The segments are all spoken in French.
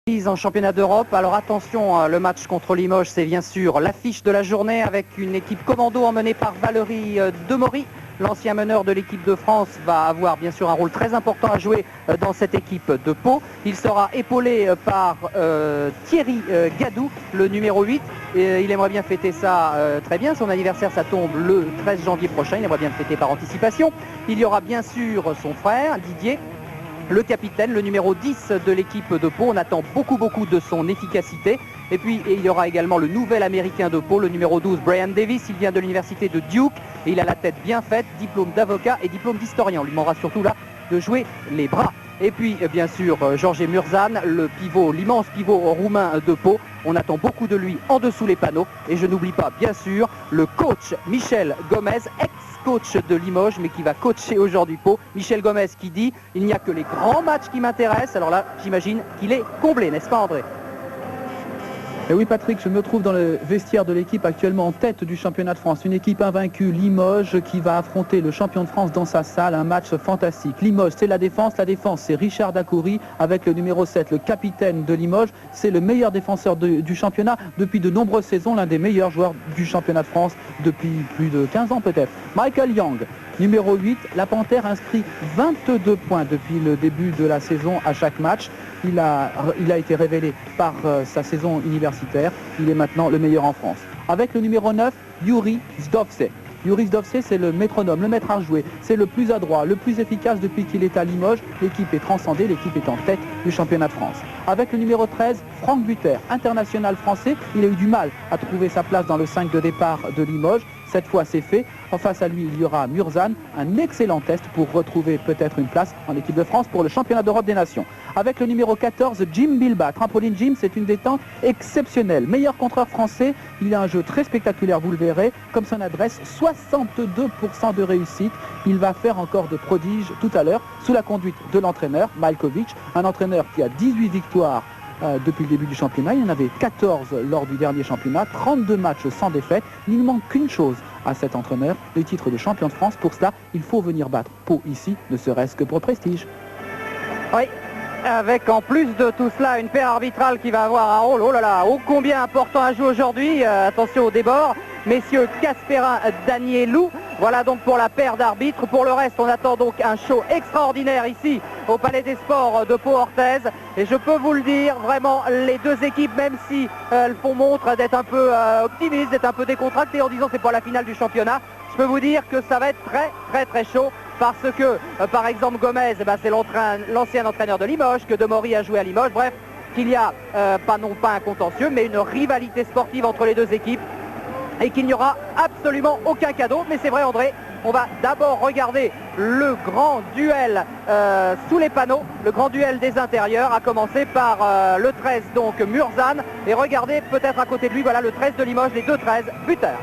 En championnat d'Europe. Alors attention, le match contre Limoges, c'est bien sûr l'affiche de la journée avec une équipe commando emmenée par Valérie Demory. L'ancien meneur de l'équipe de France va avoir bien sûr un rôle très important à jouer dans cette équipe de Pau. Il sera épaulé par Thierry Gadou, le numéro 8. Et il aimerait bien fêter ça très bien. Son anniversaire, ça tombe le 13 janvier prochain. Il aimerait bien le fêter par anticipation. Il y aura bien sûr son frère, Didier, le capitaine, le numéro 10 de l'équipe de Pau. On attend beaucoup de son efficacité. Et puis il y aura également le nouvel américain de Pau, le numéro 12, Brian Davis. Il vient de l'université de Duke et il a la tête bien faite, diplôme d'avocat et diplôme d'historien. On lui demandera surtout là de jouer les bras. Et puis bien sûr Jorge Murzan, le pivot, l'immense pivot roumain de Pau. On attend beaucoup de lui en dessous les panneaux. Et je n'oublie pas bien sûr le coach Michel Gomez, ex-coach de Limoges mais qui va coacher aujourd'hui Pau. Michel Gomez qui dit « Il n'y a que les grands matchs qui m'intéressent ». Alors là j'imagine qu'il est comblé, n'est-ce pas André ? Et oui Patrick, je me trouve dans le vestiaire de l'équipe actuellement en tête du championnat de France. Une équipe invaincue, Limoges, qui va affronter le champion de France dans sa salle. Un match fantastique. Limoges, c'est la défense c'est Richard Dacoury avec le numéro 7, le capitaine de Limoges. C'est le meilleur défenseur du championnat depuis de nombreuses saisons, l'un des meilleurs joueurs du championnat de France depuis plus de 15 ans peut-être. Michael Young, numéro 8, la Panthère inscrit 22 points depuis le début de la saison à chaque match. Il a été révélé par sa saison universitaire. Il est maintenant le meilleur en France. Avec le numéro 9, Yuri Zdovce. Yuri Zdovce, c'est le métronome, le maître à jouer. C'est le plus adroit, le plus efficace depuis qu'il est à Limoges. L'équipe est transcendée, l'équipe est en tête du championnat de France. Avec le numéro 13, Franck Buter, international français. Il a eu du mal à trouver sa place dans le 5 de départ de Limoges. Cette fois, c'est fait. En face à lui, il y aura Murzan, un excellent test pour retrouver peut-être une place en équipe de France pour le championnat d'Europe des Nations. Avec le numéro 14, Jim Bilba. Trampoline Jim, c'est une détente exceptionnelle. Meilleur contreur français, il a un jeu très spectaculaire, vous le verrez. Comme son adresse, 62% de réussite. Il va faire encore de prodiges tout à l'heure, sous la conduite de l'entraîneur, Malkovic, un entraîneur qui a 18 victoires depuis le début du championnat. Il y en avait 14 lors du dernier championnat, 32 matchs sans défaite. Il ne manque qu'une chose à cet entraîneur, le titre de champion de France. Pour cela, il faut venir battre Pau ici, ne serait-ce que pour prestige. Oui, avec en plus de tout cela une paire arbitrale qui va avoir un rôle, oh là là, ô combien important à jouer aujourd'hui. Attention au débord, messieurs Casperin, Danielou. Voilà donc pour la paire d'arbitres. Pour le reste, on attend donc un show extraordinaire ici au Palais des Sports de Pau-Orthez. Et je peux vous le dire, vraiment, les deux équipes, même si elles font montre d'être un peu optimistes, d'être un peu décontractées en disant c'est pas la finale du championnat, je peux vous dire que ça va être très chaud. Parce que, par exemple, Gomez, c'est l'ancien entraîneur de Limoges, que Demory a joué à Limoges. Bref, qu'il y a non pas un contentieux, mais une rivalité sportive entre les deux équipes. Et qu'il n'y aura absolument aucun cadeau. Mais c'est vrai André, on va d'abord regarder le grand duel sous les panneaux, le grand duel des intérieurs, à commencer par le 13 donc Murzan. Et regardez peut-être à côté de lui, voilà le 13 de Limoges, les deux 13 buteurs.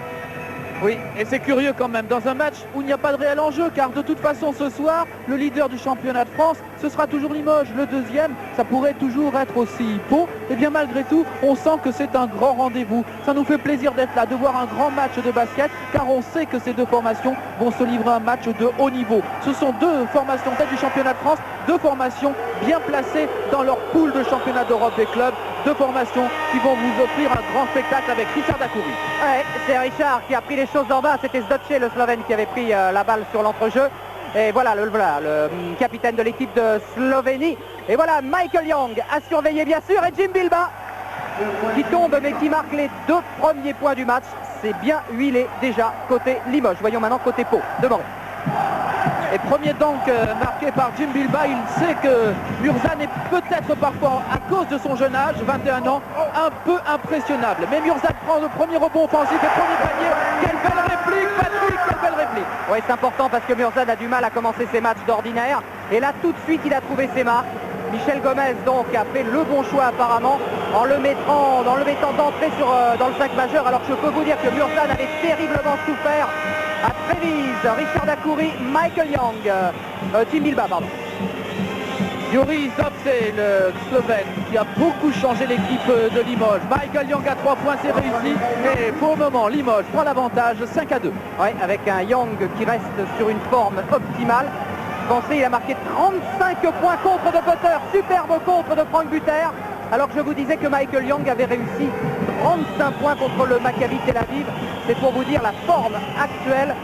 Oui, et c'est curieux quand même, dans un match où il n'y a pas de réel enjeu, car de toute façon ce soir, le leader du championnat de France, ce sera toujours Limoges. Le deuxième, ça pourrait toujours être aussi Pau. Et bien malgré tout, on sent que c'est un grand rendez-vous. Ça nous fait plaisir d'être là, de voir un grand match de basket, car on sait que ces deux formations vont se livrer un match de haut niveau. Ce sont deux formations tête du championnat de France, deux formations bien placées dans leur pool de championnat d'Europe des clubs. Deux formations qui vont vous offrir un grand spectacle avec Richard Dacoury. Ouais, c'est Richard qui a pris les choses en bas. C'était Zdovce, le Slovène, qui avait pris la balle sur l'entrejeu. Et voilà le capitaine de l'équipe de Slovénie. Et voilà Michael Young à surveiller bien sûr. Et Jim Bilba qui tombe mais qui marque les deux premiers points du match. C'est bien huilé déjà côté Limoges. Voyons maintenant côté Pau. Demory. Et premier donc marqué par Jim Bilba. Il sait que Murzan est peut-être parfois, à cause de son jeune âge, 21 ans, un peu impressionnable. Mais Murzan prend le premier rebond offensif et premier panier. Quelle belle réplique, Patrick, quelle belle réplique. Oui, c'est important parce que Murzan a du mal à commencer ses matchs d'ordinaire. Et là, tout de suite, il a trouvé ses marques. Michel Gomez donc a fait le bon choix apparemment en le mettant d'entrée dans le 5 majeur. Alors je peux vous dire que Murzan avait terriblement souffert à Trévise. Richard Dacoury, Michael Young, Jim Bilba, pardon. Yuri Zdovce, le Slovène, qui a beaucoup changé l'équipe de Limoges. Michael Young à 3 points, c'est réussi. Et pour le moment, Limoges prend l'avantage 5-2. Oui, avec un Young qui reste sur une forme optimale. Pensez, il a marqué 35 points contre de Potter. Superbe contre de Franck Buter. Alors que je vous disais que Michael Young avait réussi 35 points contre le Maccabi Tel Aviv. C'est pour vous dire la forme actuelle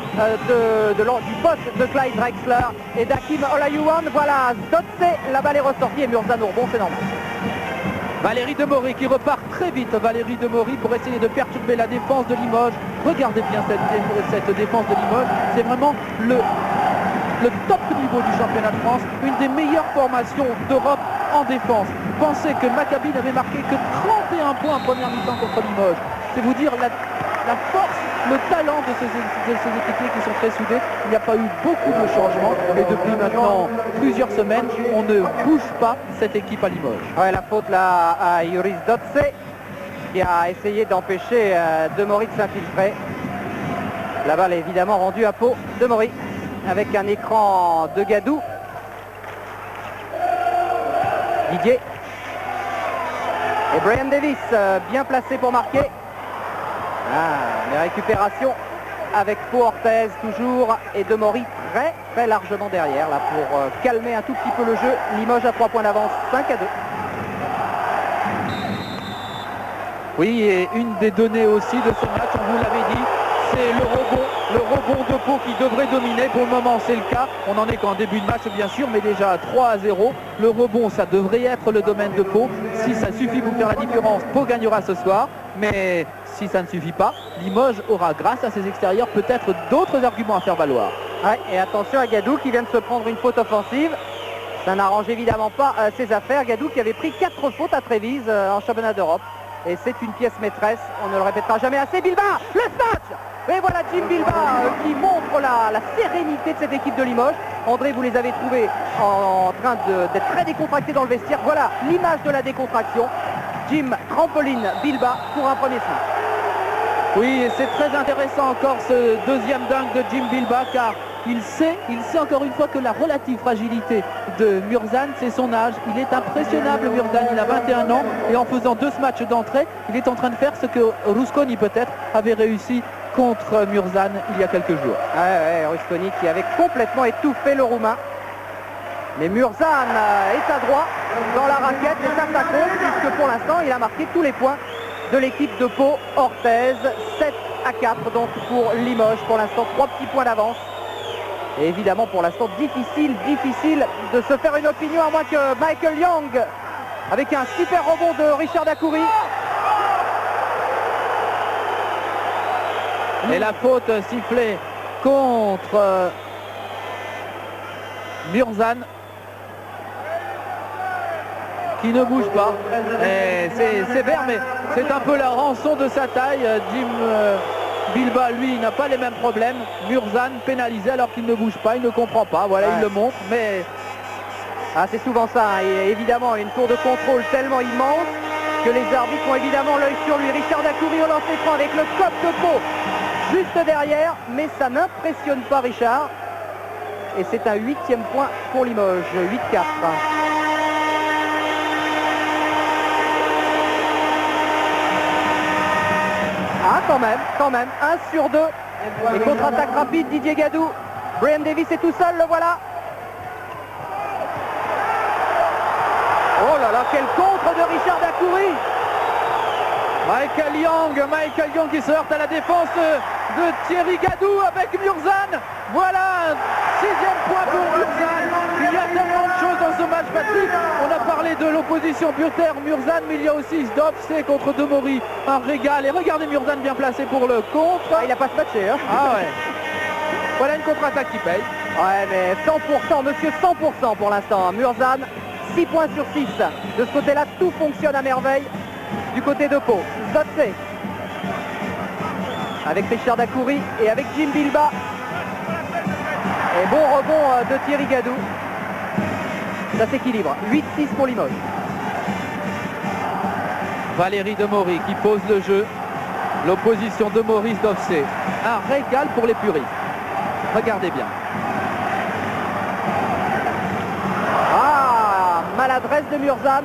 du poste de Clyde Drexler et d'Hakim Olajuwon. Voilà, Zdotse, la balle est ressortie et Murzan au rebond, c'est normal. Valérie Demory qui repart très vite. Valérie Demory pour essayer de perturber la défense de Limoges. Regardez bien cette défense de Limoges. C'est vraiment le top niveau du championnat de France. Une des meilleures formations d'Europe en défense. Pensez que Maccabi n'avait marqué que 31 points en première mi-temps contre Limoges. C'est vous dire la force, le talent de ces équipiers qui sont très soudés. Il n'y a pas eu beaucoup de changements et depuis maintenant plusieurs semaines, on ne bouge pas cette équipe à Limoges. Ouais, la faute là à Yuris Zdotse qui a essayé d'empêcher Demory de s'infiltrer. La balle est évidemment rendue à Pau. Demory avec un écran de Gadou. Didier. Et Brian Davis bien placé pour marquer. Les récupérations avec Pau Orthez toujours et Demory très largement derrière là pour calmer un tout petit peu le jeu. Limoges à 3 points d'avance, 5-2. Oui, et une des données aussi de ce match, on vous l'avait dit, c'est le rebond de Pau qui devrait dominer. Pour le moment, c'est le cas. On n'en est qu'en début de match, bien sûr, mais déjà 3-0. Le rebond, ça devrait être le domaine de Pau. Si ça suffit pour faire la différence, Pau gagnera ce soir. Mais si ça ne suffit pas, Limoges aura, grâce à ses extérieurs, peut-être d'autres arguments à faire valoir. Ouais, et attention à Gadou qui vient de se prendre une faute offensive. Ça n'arrange évidemment pas ses affaires. Gadou qui avait pris 4 fautes à Trévise en championnat d'Europe. Et c'est une pièce maîtresse, on ne le répétera jamais assez. Bilba, le snatch. Et voilà Jim Bilba qui montre la sérénité de cette équipe de Limoges. André, vous les avez trouvés en train d'être très décontractés dans le vestiaire. Voilà l'image de la décontraction. Jim trampoline Bilba pour un premier snatch. Oui, et c'est très intéressant encore ce deuxième dunk de Jim Bilba car il sait encore une fois que la relative fragilité de Murzan, c'est son âge. Il est impressionnable, Murzan, il a 21 ans et en faisant 2 matchs d'entrée, il est en train de faire ce que Rusconi peut-être avait réussi contre Murzan il y a quelques jours. Ouais, Rusconi qui avait complètement étouffé le Roumain. Mais Murzan est à droit dans la raquette et ça compte puisque pour l'instant il a marqué tous les points de l'équipe de Pau Orthez. 7-4 donc pour Limoges. Pour l'instant 3 petits points d'avance. Et évidemment pour l'instant difficile de se faire une opinion à moins que Michael Young avec un super rebond de Richard Dacoury. Et la faute sifflée contre Murzan qui ne bouge pas. C'est sévère mais c'est un peu la rançon de sa taille. Jim Bilba, lui, n'a pas les mêmes problèmes. Murzan pénalisé alors qu'il ne bouge pas, il ne comprend pas. Voilà, il le montre, mais... c'est souvent ça. Et évidemment, une tour de contrôle tellement immense que les arbitres ont évidemment l'œil sur lui. Richard Dacoury au lancer franc avec le cop de Pau juste derrière, mais ça n'impressionne pas Richard. Et c'est un 8e point pour Limoges, 8-4. Quand même, 1 sur 2. Et contre-attaque rapide, Didier Gadou. Brian Davis est tout seul, le voilà. Oh là là, quel contre de Richard Dacoury. Michael Young qui se heurte à la défense de Thierry Gadou avec Murzan. Voilà, 6e point pour Murzan. Il y a tellement de choses dans ce match, Patrick. On a parlé de l'opposition Burter-Murzan, mais il y a aussi Zdovce contre Demory. Un régal. Et regardez Murzan bien placé pour le contre. Il n'a pas se matché. Hein. Voilà une contre-attaque qui paye. Ouais, mais 100%, monsieur, 100% pour l'instant. Murzan, 6 points sur 6. De ce côté-là, tout fonctionne à merveille. Du côté de Pau, Zdotse avec Richard Dacoury et avec Jim Bilba. Et bon rebond de Thierry Gadou. Ça s'équilibre. 8-6 pour Limoges. Valérie Demory qui pose le jeu. L'opposition de Maurice Zdovce. Un régal pour les puristes. Regardez bien. Maladresse de Murzan.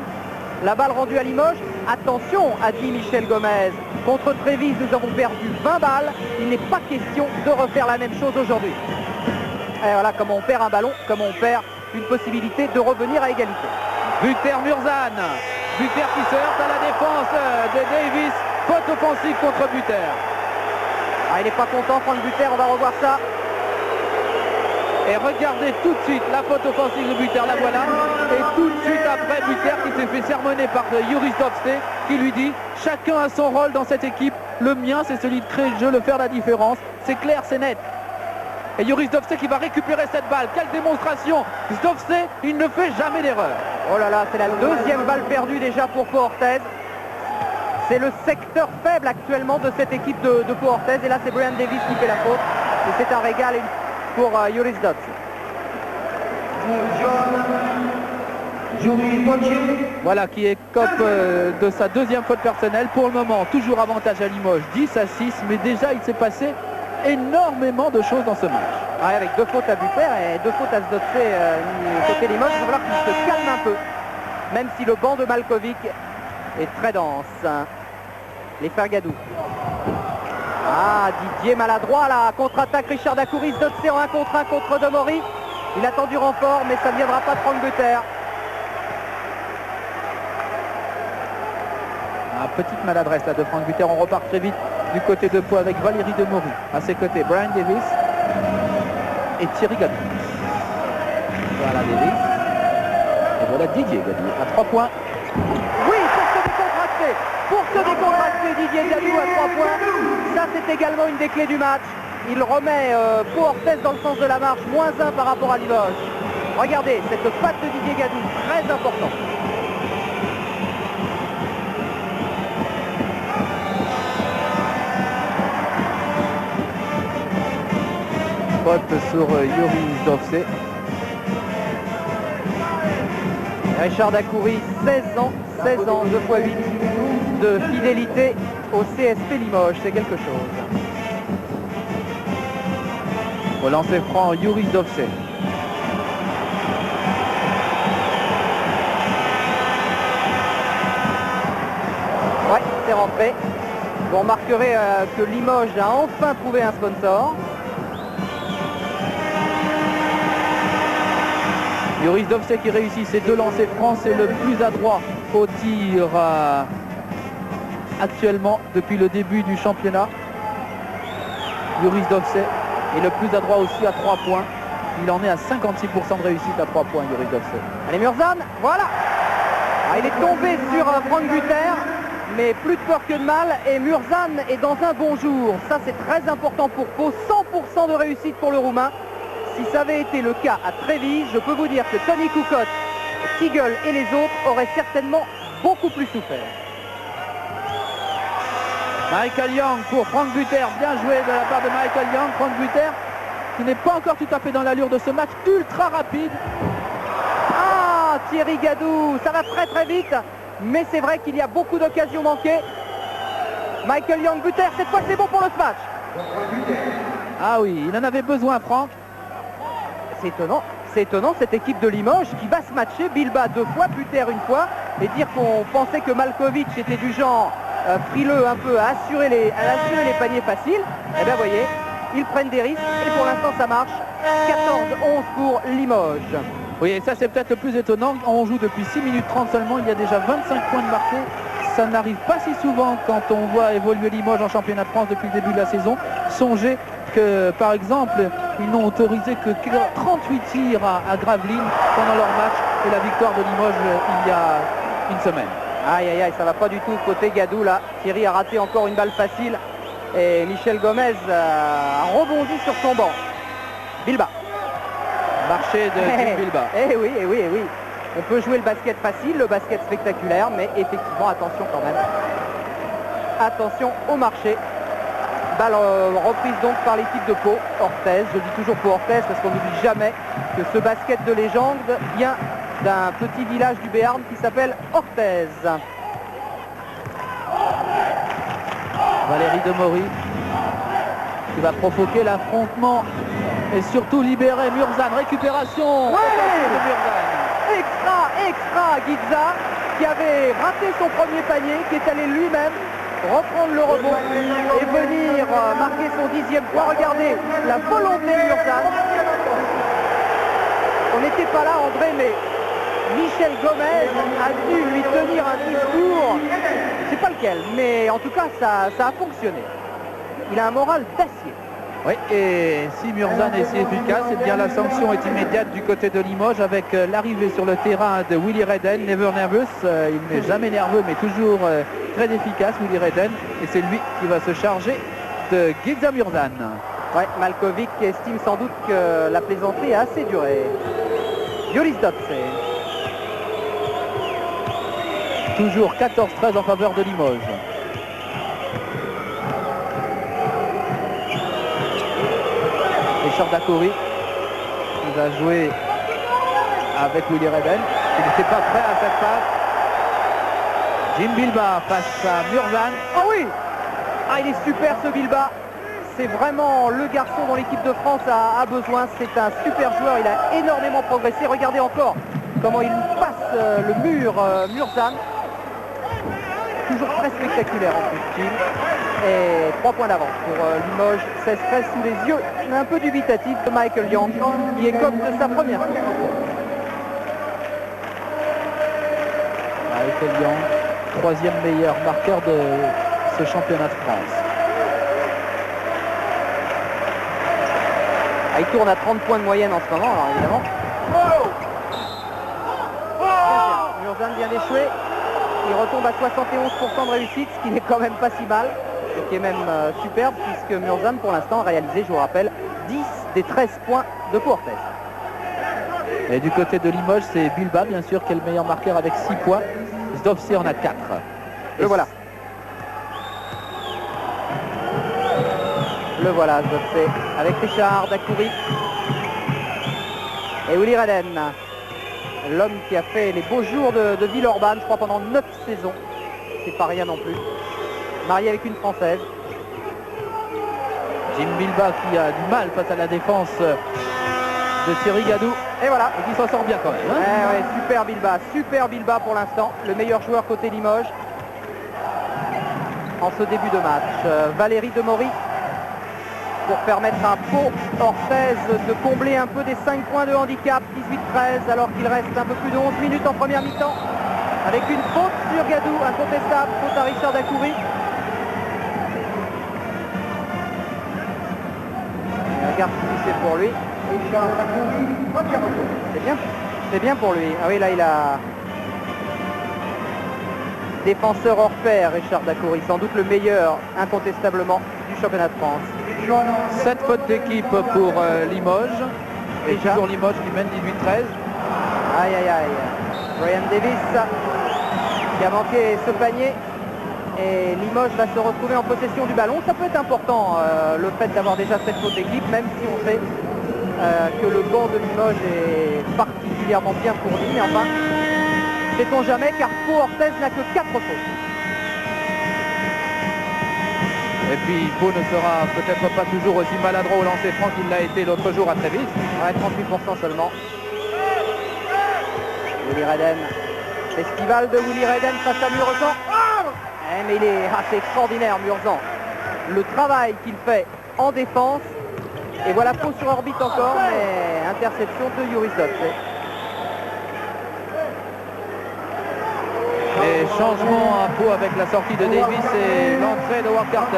La balle rendue à Limoges. Attention, a dit Michel Gomez. Contre Trévise, nous avons perdu 20 balles. Il n'est pas question de refaire la même chose aujourd'hui. Et voilà comment on perd un ballon, comment on perd une possibilité de revenir à égalité. Burter Murzan Buter qui se heurte à la défense de Davis. Faute offensive contre Buter. Ah, il n'est pas content, Franck Buter, on va revoir ça. Et regardez tout de suite la faute offensive de Buter, la voilà. Et tout de suite après, Buter qui s'est fait sermonner par Joris Dovce, qui lui dit « Chacun a son rôle dans cette équipe. Le mien, c'est celui de créer le jeu, de faire la différence. C'est clair, c'est net. » Et Joris Dovce qui va récupérer cette balle. Quelle démonstration! Dovce, il ne fait jamais d'erreur. Oh là là, c'est la deuxième balle perdue déjà pour Pau Orthez. C'est le secteur faible actuellement de cette équipe de Pau Orthez. Et là, c'est Brian Davis qui fait la faute. Et c'est un régal pour Joris Dovce. Voilà qui est cop de sa deuxième faute personnelle. Pour le moment, toujours avantage à Limoges, 10-6. Mais déjà, il s'est passé énormément de choses dans ce match. Ouais, avec 2 fautes à Buter et 2 fautes à Dovce côté Limoges. Il va falloir qu'il se calme un peu. Même si le banc de Malkovic est très dense. Les Fergadou. Ah, Didier maladroit là, contre-attaque Richard Dacouris, Dovce en 1 contre 1 contre Demory. Il attend du renfort, mais ça ne viendra pas de Franck Buter. Ah, petite maladresse là de Franck Buter. On repart très vite du côté de Pau avec Valérie Demory. À ses côtés, Brian Davis et Thierry Gadou. Voilà Davis. Et voilà Didier Gadou à 3 points. Oui, pour se décontracter, Didier Gadou à 3 points. Ça, c'est également une des clés du match. Il remet Pau Orthez dans le sens de la marche, -1 par rapport à Limoges. Regardez, cette patte de Didier Gadou, très important. Faute sur Joris Dovce. Richard Dacouris, 16 ans, 2 x 8 de fidélité au CSP Limoges, c'est quelque chose. Au lancer franc, Joris Dovce. Ouais, c'est rentré. Vous remarquerez que Limoges a enfin trouvé un sponsor. Joris Dovce qui réussit ses 2 lancers francs, c'est le plus adroit au tir actuellement depuis le début du championnat. Joris Dovce est le plus adroit aussi à 3 points. Il en est à 56% de réussite à 3 points, Joris Dovce. Allez Murzan, voilà. Ah, il est tombé sur Franck Buter, mais plus de peur que de mal. Et Murzan est dans un bon jour. Ça, c'est très important pour Pau. 100% de réussite pour le Roumain. Si ça avait été le cas à Trévise, je peux vous dire que Tony Kukoc, Tigel et les autres auraient certainement beaucoup plus souffert. Michael Young pour Franck Buter, bien joué de la part de Michael Young. Franck Buter qui n'est pas encore tout à fait dans l'allure de ce match, ultra rapide. Ah, Thierry Gadou, ça va très très vite, mais c'est vrai qu'il y a beaucoup d'occasions manquées. Michael Young, Buter, cette fois c'est bon pour le match. Ah oui, il en avait besoin, Franck. C'est étonnant cette équipe de Limoges qui va se matcher, Bilba 2 fois, Buter 1 fois, et dire qu'on pensait que Malkovic était du genre frileux un peu à assurer les paniers faciles. Eh bien voyez, ils prennent des risques et pour l'instant ça marche. 14-11 pour Limoges. Oui, et ça c'est peut-être le plus étonnant. On joue depuis 6 minutes 30 seulement, il y a déjà 25 points de marqués. Ça n'arrive pas si souvent quand on voit évoluer Limoges en championnat de France depuis le début de la saison. Songez que par exemple, ils n'ont autorisé que 38 tirs à Gravelines pendant leur match et la victoire de Limoges il y a une semaine. Aïe aïe aïe, ça va pas du tout côté Gadou là. Thierry a raté encore une balle facile et Michel Gomez a rebondi sur son banc. Bilba. Marché de Tim Bilba. Eh oui, eh oui, eh oui. On peut jouer le basket facile, le basket spectaculaire, mais effectivement, attention quand même. Attention au marché. Balle reprise donc par l'équipe de Pau Orthez. Je dis toujours Pau Orthez parce qu'on n'oublie jamais que ce basket de légende vient d'un petit village du Béarn qui s'appelle Orthez. Valérie Demory qui va provoquer l'affrontement et surtout libérer Murzan. Récupération de Murzan. Extra Guiza qui avait raté son premier panier, qui est allé lui-même reprendre le rebond et venir marquer son 10e point. Regardez la volonté de Murzan. On n'était pas là André, mais Michel Gomez a dû lui tenir un tir lequel, mais en tout cas ça a fonctionné. Il a un moral d'acier. Oui, et si Murzan est si efficace, eh bien la sanction est immédiate du côté de Limoges avec l'arrivée sur le terrain de Willy Redden, never nervous. Il n'est jamais nerveux mais toujours très efficace, Willy Redden, et c'est lui qui va se charger de Gilza Murzan. Ouais, Malkovic estime sans doute que la plaisanterie a assez duré. Joris Dotze. Toujours 14-13 en faveur de Limoges. Richard Dacoury qui va jouer avec Willy Redden. Il n'était pas prêt à cette passe. Jim Bilbao face à Murzan. Oh oui! Ah, il est super ce Bilbao. C'est vraiment le garçon dont l'équipe de France a besoin. C'est un super joueur, il a énormément progressé. Regardez encore comment il passe le mur Murzan. Toujours très spectaculaire en plus. Et 3 points d'avance pour Limoges. 16-13 sous les yeux un peu dubitatif de Michael Young, qui est comme de sa première saison. Michael Young, 3e meilleur marqueur de ce championnat de France. Ah, il tourne à 30 points de moyenne en ce moment, alors évidemment. Murzan vient d'échouer. Il retombe à 71% de réussite, ce qui n'est quand même pas si mal. Ce qui est même superbe, puisque Murzan, pour l'instant, a réalisé, je vous rappelle, 10 des 13 points de Puertes. Et du côté de Limoges, c'est Bilbao, bien sûr, qui est le meilleur marqueur avec 6 points. Zdovci en a 4. Le voilà. Le voilà, Zdovci, avec Richard Dacoury et Willy Redden. L'homme qui a fait les beaux jours de Villeurbanne, je crois, pendant 9 saisons. C'est pas rien non plus. Marié avec une Française. Jim Bilbao qui a du mal face à la défense de Thierry Gadou. Et voilà. Et qui s'en sort bien quand même. Hein, ouais, super Bilbao pour l'instant. Le meilleur joueur côté Limoges. En ce début de match. Valérie Demory pour permettre à Pau Orthez de combler un peu des 5 points de handicap. 18-13 alors qu'il reste un peu plus de 11 minutes en première mi-temps. Avec une faute sur Gadou, incontestable, faute à Richard Dacoury. Regarde si c'est pour lui. C'est bien pour lui. Ah oui, là il a défenseur hors pair, Richard Dacoury, sans doute le meilleur incontestablement du championnat de France. 7 fautes d'équipe pour Limoges. Et Déjà. toujours Limoges qui mène 18-13. Aïe aïe aïe. Brian Davis qui a manqué ce panier. Et Limoges va se retrouver en possession du ballon. Ça peut être important le fait d'avoir déjà 7 fautes d'équipe, même si on sait que le banc de Limoges est particulièrement bien fourni. Mais enfin, sait-on jamais, car Pau Orthez n'a que 4 fautes. Et puis Pau ne sera peut-être pas toujours aussi maladroit au lancer franc qu'il l'a été l'autre jour à Trévis. Ouais, 38% seulement. Willy Redden. Festival de Willy Redden face à Murzan. Mais il est assez extraordinaire, Murzan. Le travail qu'il fait en défense. Et voilà Pau sur orbite encore, mais interception de Joris Dotze. Et changement à Pau avec la sortie de Davis et l'entrée de Ward Carter.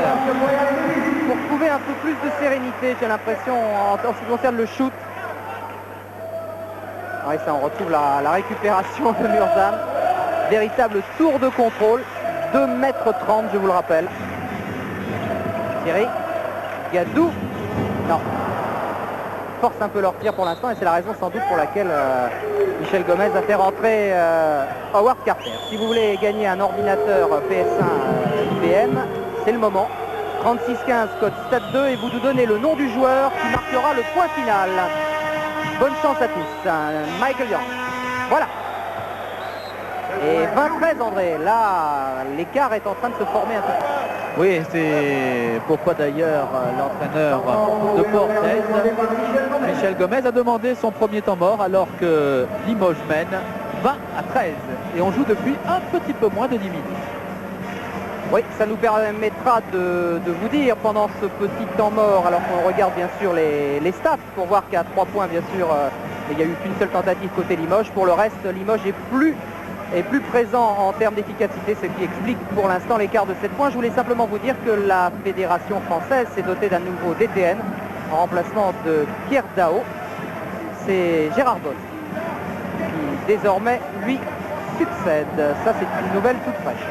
Pour trouver un peu plus de sérénité, j'ai l'impression, en ce qui concerne le shoot. Oui, ça, on retrouve la récupération de Murzan. Véritable tour de contrôle. 2,30 m, je vous le rappelle. Thierry Gadou. Non. Force un peu leur tir pour l'instant et c'est la raison sans doute pour laquelle Michel Gomez a fait rentrer Howard Carter. Si vous voulez gagner un ordinateur PS1 IBM, c'est le moment. 3615 code Stade 2 et vous nous donnez le nom du joueur qui marquera le point final. Bonne chance à tous. Michael Young. Voilà. Et 20-13 André, là l'écart est en train de se former un peu. Oui, c'est pourquoi d'ailleurs l'entraîneur de Pau Orthez, Michel Gomez, a demandé son premier temps mort alors que Limoges mène 20-13. Et on joue depuis un petit peu moins de 10 minutes. Oui, ça nous permettra de vous dire pendant ce petit temps mort, alors qu'on regarde bien sûr les stats pour voir qu'à 3 points bien sûr, il n'y a eu qu'une seule tentative côté Limoges. Pour le reste, Limoges est plus est plus présent en termes d'efficacité, ce qui explique pour l'instant l'écart de 7 points. Je voulais simplement vous dire que la fédération française s'est dotée d'un nouveau DTN en remplacement de Pierre Daho. C'est Gérard Boss qui désormais lui succède. Ça, c'est une nouvelle toute fraîche.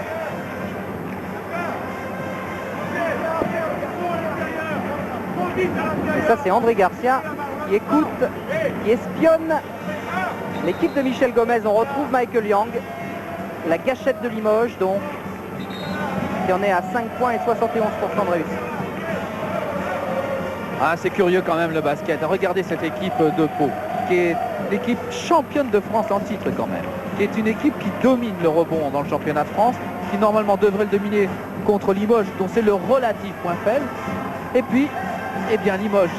Et ça, c'est André Garcia qui écoute, qui espionne l'équipe de Michel Gomez. On retrouve Michael Yang, la gâchette de Limoges, donc, qui en est à 5 points et 71% de réussite. Ah, c'est curieux quand même le basket. Regardez cette équipe de Pau, qui est l'équipe championne de France en titre quand même, qui est une équipe qui domine le rebond dans le championnat de France, qui normalement devrait le dominer contre Limoges, dont c'est le relatif point faible. Et puis, eh bien Limoges,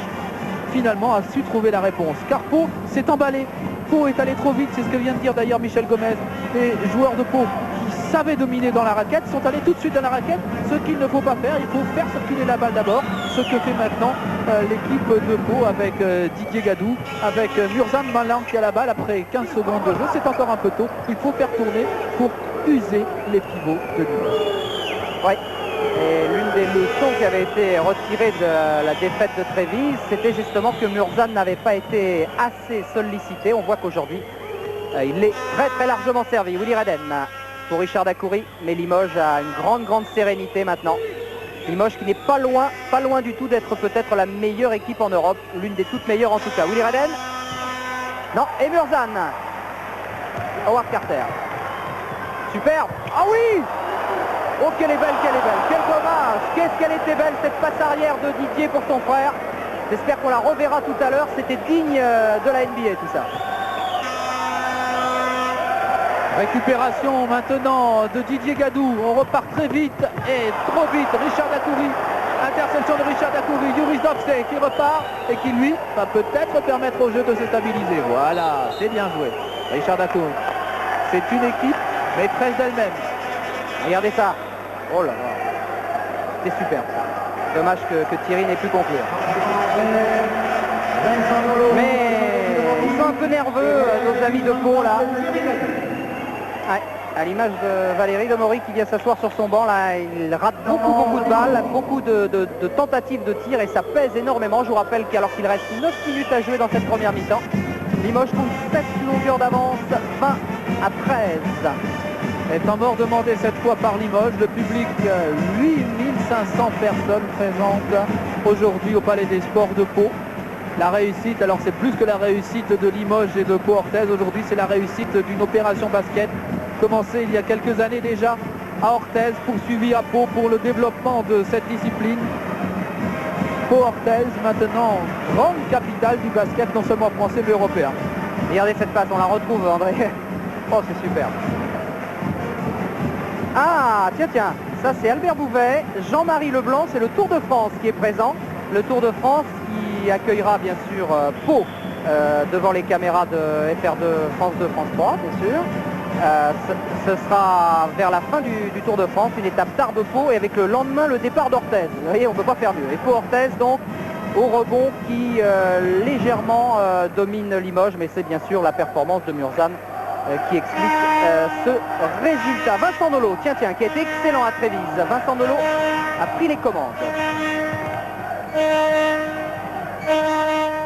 finalement, a su trouver la réponse. Car Pau s'est emballé. Pau est allé trop vite, c'est ce que vient de dire d'ailleurs Michel Gomez. Les joueurs de Pau qui savaient dominer dans la raquette sont allés tout de suite dans la raquette, ce qu'il ne faut pas faire. Il faut faire circuler la balle d'abord, ce que fait maintenant l'équipe de Pau avec Didier Gadou, avec Murzan Malin qui a la balle après 15 secondes de jeu. C'est encore un peu tôt, il faut faire tourner pour user les pivots de Limoges. Oui. Et l'une des leçons qui avait été retirée de la défaite de Trévise, c'était justement que Murzan n'avait pas été assez sollicité. On voit qu'aujourd'hui, il est très très largement servi. Willy Redden pour Richard Dacoury, mais Limoges a une grande sérénité maintenant. Limoges qui n'est pas loin du tout d'être peut-être la meilleure équipe en Europe, l'une des toutes meilleures en tout cas. Willy Redden, non, et Murzan. Howard Carter. Superbe. Ah oui! Oh, qu'elle est belle, quel dommage, qu'est-ce qu'elle était belle cette passe arrière de Didier pour son frère. J'espère qu'on la reverra tout à l'heure, c'était digne de la NBA tout ça. Récupération maintenant de Didier Gadou, on repart très vite et trop vite. Richard Dacoury, interception de Richard Dacoury, Yuris Doxey qui repart et qui lui va peut-être permettre au jeu de se stabiliser. Voilà, c'est bien joué. Richard Dacoury, c'est une équipe maîtresse d'elle-même. Regardez ça. Oh là là. C'est super. Dommage que Thierry n'ait pu conclure. Mais ils sont un peu nerveux, nos amis de Pau là. Ouais, à l'image de Valérie Demory qui vient s'asseoir sur son banc là, il rate beaucoup de balles, beaucoup de tentatives de tir et ça pèse énormément. Je vous rappelle qu'alors qu'il reste 9 minutes à jouer dans cette première mi-temps, Limoges compte 7 longueurs d'avance, 20 à 13. Et temps mort demandé cette fois par Limoges, le public, 8500 personnes présentes aujourd'hui au Palais des Sports de Pau. La réussite, alors c'est plus que la réussite de Limoges et de Pau-Orthez, aujourd'hui c'est la réussite d'une opération basket commencée il y a quelques années déjà à Orthez, poursuivie à Pau pour le développement de cette discipline. Pau-Orthez, maintenant grande capitale du basket, non seulement français mais européen. Regardez cette passe, on la retrouve André. Oh c'est super. Ah, tiens, ça c'est Albert Bouvet, Jean-Marie Leblanc, c'est le Tour de France qui est présent. Le Tour de France qui accueillera bien sûr Pau devant les caméras de FR2 France 2, France 3, bien sûr. Ce sera vers la fin du Tour de France, une étape Tarbes-Pau et avec le lendemain le départ d'Orthez. Vous voyez, on ne peut pas faire mieux. Et Pau-Orthez donc au rebond qui légèrement domine Limoges, mais c'est bien sûr la performance de Murzan qui explique ce résultat. Vincent Nolot, tiens, qui a été excellent à Trévise. Vincent Nolot a pris les commandes.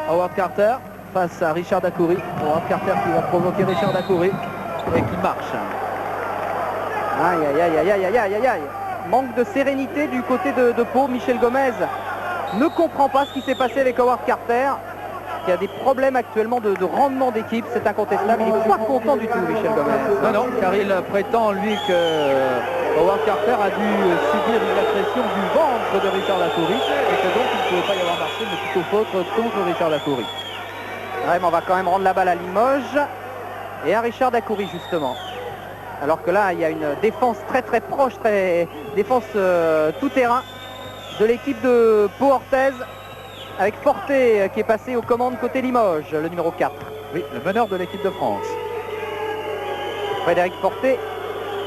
Howard Carter face à Richard Dacoury. Howard Carter qui va provoquer Richard Dacoury et qui marche. Aïe. Manque de sérénité du côté de Pau. Michel Gomez ne comprend pas ce qui s'est passé avec Howard Carter. Il y a des problèmes actuellement de rendement d'équipe, c'est incontestable. Il n'est pas content du tout, Michel Gomez. Non, car il prétend, lui, que Howard Carter a dû subir une agression du ventre de Richard Dacoury et que donc il ne pouvait pas y avoir marché, mais plutôt faute contre Richard Dacoury. Ouais, mais on va quand même rendre la balle à Limoges et à Richard Dacoury, justement. Alors que là, il y a une défense très proche, défense tout terrain de l'équipe de Pau-Orthez. Avec Forté qui est passé aux commandes côté Limoges, le numéro 4. Oui, le meneur de l'équipe de France. Frédéric Forté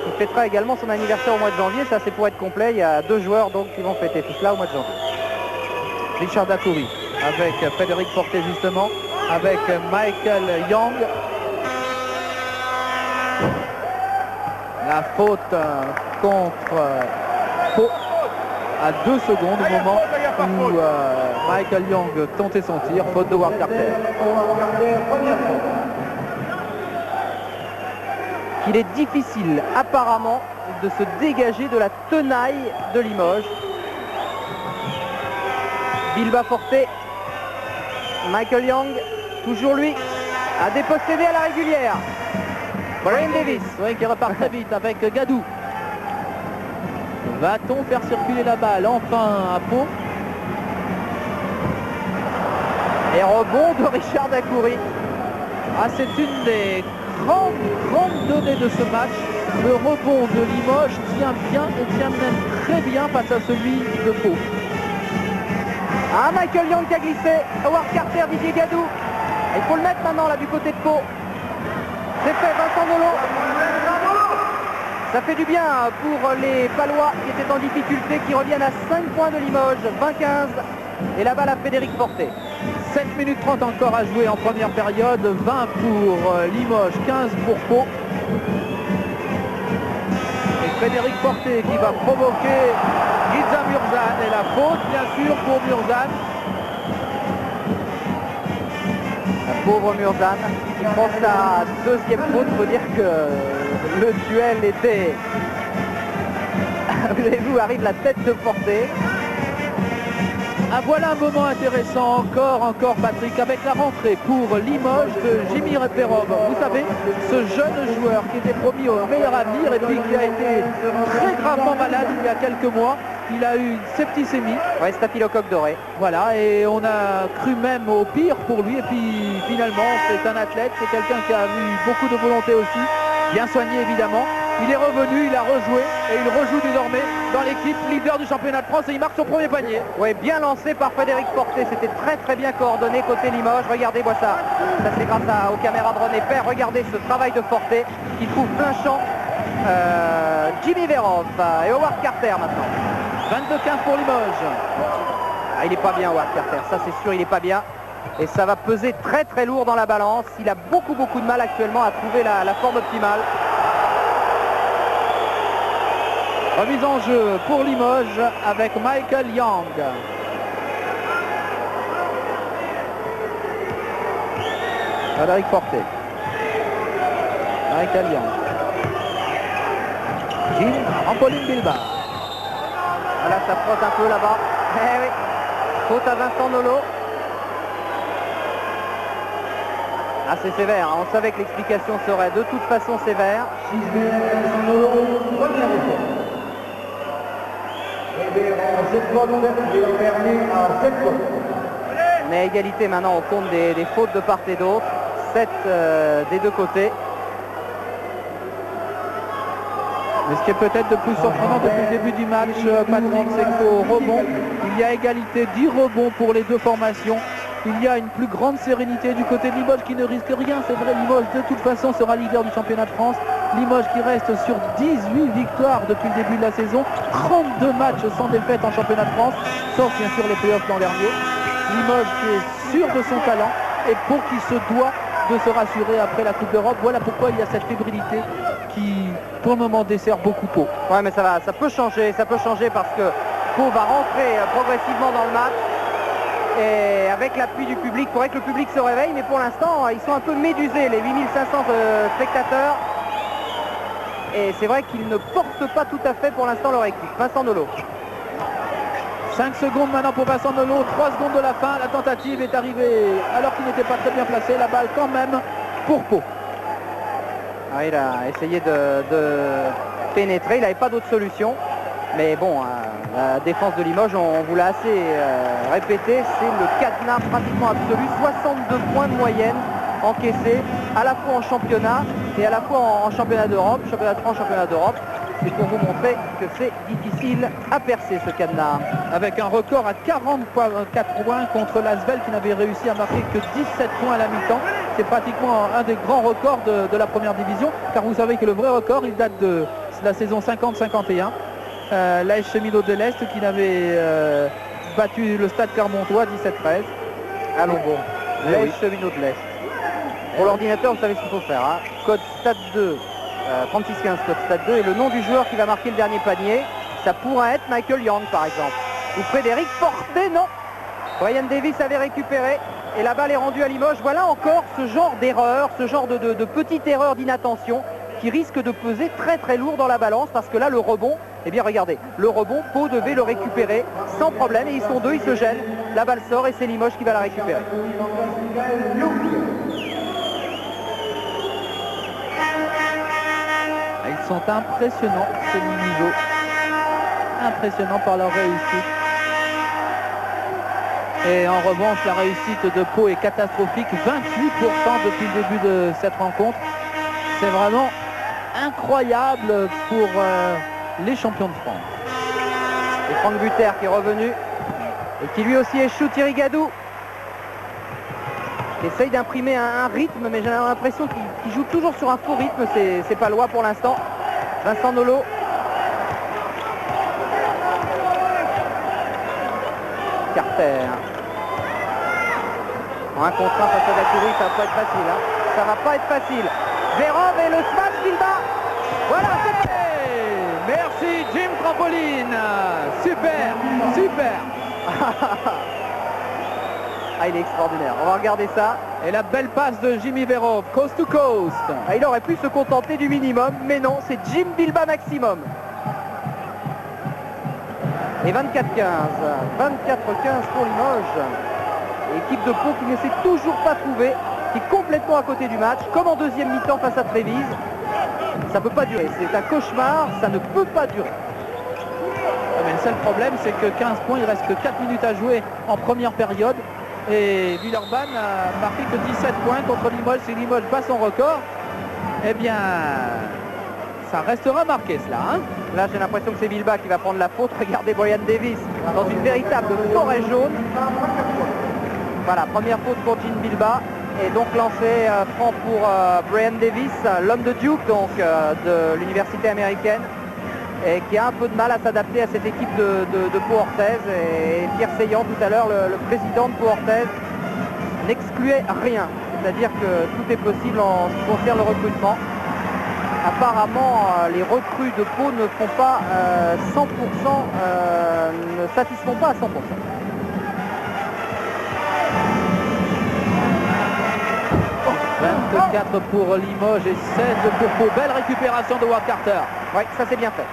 qui fêtera également son anniversaire au mois de janvier. Ça c'est pour être complet, il y a 2 joueurs donc qui vont fêter tout cela au mois de janvier. Richard Dacoury avec Frédéric Forté justement, avec Michael Yang. La faute contre Pau à 2 secondes au moment où Michael Young tentait son tir. Faute de Howard Carter. Il est difficile apparemment de se dégager de la tenaille de Limoges. Bilba Forte, Michael Young, toujours lui, a dépossédé à la régulière. Brian Davis, oui, qui repart très vite avec Gadou. Va-t-on faire circuler la balle enfin à Pau? Et rebond de Richard Dacoury. Ah, c'est une des grandes données de ce match. Le rebond de Limoges tient bien et tient même très bien face à celui de Pau. Ah, Michael Young qui a glissé. Howard Carter, Didier Gadou. Il faut le mettre maintenant là du côté de Pau. C'est fait, Vincent Nolo. Ça fait du bien pour les Palois qui étaient en difficulté, qui reviennent à 5 points de Limoges, 20-15. Et la balle à Frédéric Forte. 7 minutes 30 encore à jouer en première période, 20 pour Limoges, 15 pour Pau. Et Frédéric Forte qui va provoquer Giza Murzan et la faute bien sûr pour Murzan. La pauvre Murzan qui prend sa deuxième faute. Il faut dire que le duel était... Vous avez vu, arrive la tête de Forte. Ah, voilà un moment intéressant encore Patrick, avec la rentrée pour Limoges de Jimmy Reperov. Vous savez, ce jeune joueur qui était promis au meilleur avenir et puis qui a été très gravement malade il y a quelques mois. Il a eu une septicémie. Ouais, staphylocoque doré. Voilà, et on a cru même au pire pour lui. Et puis finalement, c'est un athlète, c'est quelqu'un qui a eu beaucoup de volonté aussi, bien soigné évidemment. Il est revenu, il a rejoué et il rejoue désormais dans l'équipe leader du championnat de France et il marque son premier panier. Oui, bien lancé par Frédéric Forte, c'était très bien coordonné côté Limoges. Regardez, moi ça c'est grâce aux caméras de René Père. Regardez ce travail de Forte qui trouve plein champ Jimmy Verhoff et Howard Carter maintenant. 22-15 pour Limoges. Ah, il n'est pas bien Howard Carter, ça c'est sûr, il n'est pas bien. Et ça va peser très lourd dans la balance. Il a beaucoup de mal actuellement à trouver la forme optimale. Remise en jeu pour Limoges avec Michael Young. Frédéric Forte. Michael Young. Gilles Rampoline Bilba. Voilà, ça frotte un peu là-bas. Eh oui. Faute à Vincent Nolo. Ah, c'est sévère, hein. On savait que l'explication serait de toute façon sévère. On est à égalité maintenant au compte des fautes de part et d'autre. 7 des deux côtés. Mais ce qui est peut-être de plus surprenant depuis le début du match, Patrick, c'est qu'au rebond, il y a égalité, 10 rebonds pour les deux formations. Il y a une plus grande sérénité du côté de Limoges qui ne risque rien. C'est vrai, Limoges de toute façon sera leader du championnat de France. Limoges qui reste sur 18 victoires depuis le début de la saison. 32 matchs sans défaite en championnat de France, sauf bien sûr les playoffs l'an dernier. Limoges qui est sûr de son talent et pour qui se doit de se rassurer après la Coupe d'Europe. Voilà pourquoi il y a cette fébrilité qui pour le moment dessert beaucoup Pau. Ouais, mais ça peut changer parce que Pau va rentrer progressivement dans le match. Et avec l'appui du public, il faudrait que le public se réveille, mais pour l'instant, ils sont un peu médusés, les 8500 spectateurs. Et c'est vrai qu'ils ne portent pas tout à fait pour l'instant leur équipe. Vincent Nolo. 5 secondes maintenant pour Vincent Nolo, 3 secondes de la fin. La tentative est arrivée alors qu'il n'était pas très bien placé. La balle quand même pour Pau. Ah, il a essayé de pénétrer, il n'avait pas d'autre solution. Mais bon, la défense de Limoges, on vous l'a assez répété, c'est le cadenas pratiquement absolu. 62 points de moyenne encaissés, à la fois en championnat et à la fois en championnat d'Europe, championnat de France, championnat d'Europe. C'est pour vous montrer que c'est difficile à percer ce cadenas. Avec un record à 44 points contre l'Asvel qui n'avait réussi à marquer que 17 points à la mi-temps. C'est pratiquement un des grands records de la première division, car vous savez que le vrai record, il date de la saison 50-51. L'AS Cheminot de l'Est qui n'avait battu le Stade Clermontois 17-13. Allons bon, l'AS Cheminot de l'Est. Pour l'ordinateur, vous savez ce qu'il faut faire. Hein. Code Stade 2 36-15 Stade 2. Et le nom du joueur qui va marquer le dernier panier, ça pourrait être Michael Young par exemple. Ou Frédéric Forté, non. Brian Davis avait récupéré et la balle est rendue à Limoges. Voilà encore ce genre d'erreur, ce genre de petite erreur d'inattention qui risque de peser très très lourd dans la balance, parce que là le rebond, eh bien regardez, le rebond, Pau devait le récupérer sans problème et ils sont deux, ils se gênent, la balle sort et c'est Limoges qui va la récupérer. Ils sont impressionnants, ce niveau, impressionnants par leur réussite. Et en revanche, la réussite de Pau est catastrophique, 28% depuis le début de cette rencontre. C'est vraiment incroyable pour les champions de France. Et Franck Buter qui est revenu et qui lui aussi échoue. Thierry Gadou qui essaye d'imprimer un rythme, mais j'ai l'impression qu'il joue toujours sur un faux rythme. C'est pas loi pour l'instant. Vincent Nolo. Carter. Un contre un face à Dacoury, ça va pas être facile. Hein. Ça va pas être facile. Vérov et le smash Bilba. Voilà, c'est fait. Merci Jim Trampoline. Super, super. Ah, il est extraordinaire. On va regarder ça. Et la belle passe de Jimmy Vérov, coast to coast. Ah, il aurait pu se contenter du minimum, mais non, c'est Jim Bilba maximum. Et 24-15. 24-15 pour Limoges. Équipe de Pau qui ne s'est toujours pas trouvée, qui est complètement à côté du match, comme en deuxième mi-temps face à Trévise. Ça ne peut pas durer, c'est un cauchemar, ça ne peut pas durer. Mais le seul problème, c'est que 15 points, il reste que 4 minutes à jouer en première période. Et Villeurbanne a marqué que 17 points contre Limoges. Si Limoges bat son record, eh bien, ça restera marqué cela. Hein. Là, j'ai l'impression que c'est Bilba qui va prendre la faute. Regardez Brian Davis dans une véritable forêt jaune. Voilà, première faute pour Jim Bilba. Et donc lancé franc pour Brian Davis, l'homme de Duke, donc de l'université américaine, et qui a un peu de mal à s'adapter à cette équipe de Pau Orthez. Et Pierre Seillant tout à l'heure, le président de Pau Orthez, n'excluait rien. C'est-à-dire que tout est possible en ce qui concerne le recrutement. Apparemment, les recrues de Pau ne font pas 100%, ne satisfont pas à 100%. Oh, 24 pour Limoges et 16 pour Pau. Belle récupération de Ward Carter. Oui, ça c'est bien fait.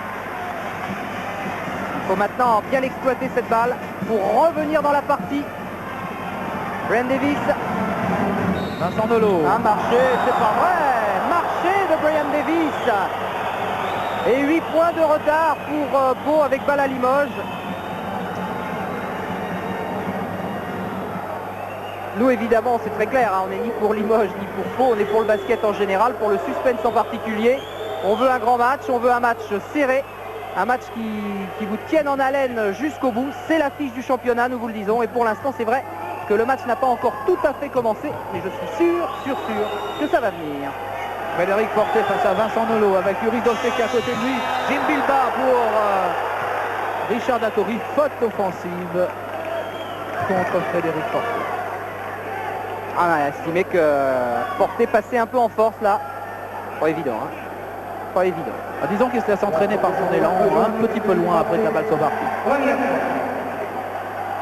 Il faut maintenant bien exploiter cette balle pour revenir dans la partie. Brian Davis. Vincent Nolo. Un marché, c'est pas vrai. Marché de Brian Davis. Et 8 points de retard pour Pau avec balle à Limoges. Nous évidemment c'est très clair, hein, on n'est ni pour Limoges ni pour Pau, on est pour le basket en général, pour le suspense en particulier. On veut un grand match, on veut un match serré, un match qui vous tienne en haleine jusqu'au bout. C'est l'affiche du championnat, nous vous le disons, et pour l'instant c'est vrai que le match n'a pas encore tout à fait commencé, mais je suis sûr que ça va venir. Frédéric Forté face à Vincent Nolo avec Uri Dostek à côté de lui. Jim Bilba pour Richard Dacoury, faute offensive contre Frédéric Forté. Ah, on a estimé que Forté passait un peu en force là. Pas évident, hein. Pas évident. Ah, disons qu'il se laisse entraîner par son élan, un petit peu loin après que la balle soit partie.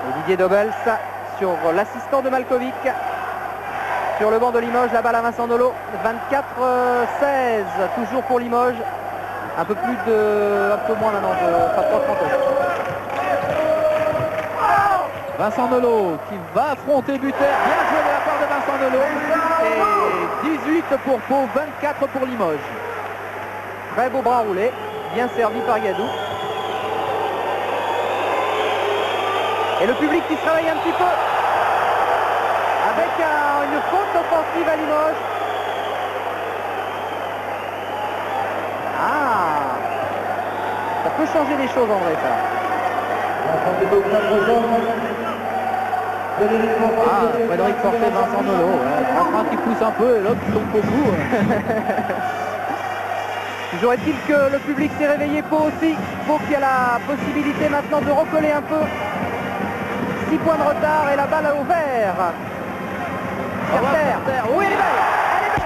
Et Didier Dobels sur l'assistant de Malkovic. Sur le banc de Limoges, la balle à Vincent Nolo. 24-16, toujours pour Limoges. Un peu moins maintenant, pas 30 ans. Vincent Nolo qui va affronter Buter. Bien joué de la part de Vincent Nolo. Et 18 pour Pau, 24 pour Limoges. Très beau bras roulé, bien servi par Gadou. Et le public qui se réveille un petit peu. Avec une faute offensive à Limoges. Ah, ça peut changer les choses en vrai ça. Ah, Frédéric Forté, Vincent Nolo. Un qui pousse un peu et l'autre qui tombe beaucoup. Toujours est-il que le public s'est réveillé, Pau aussi. Pau qui a la possibilité maintenant de recoller un peu. 6 points de retard et la balle au vert. Carter. Oui, elle est belle. Elle est belle.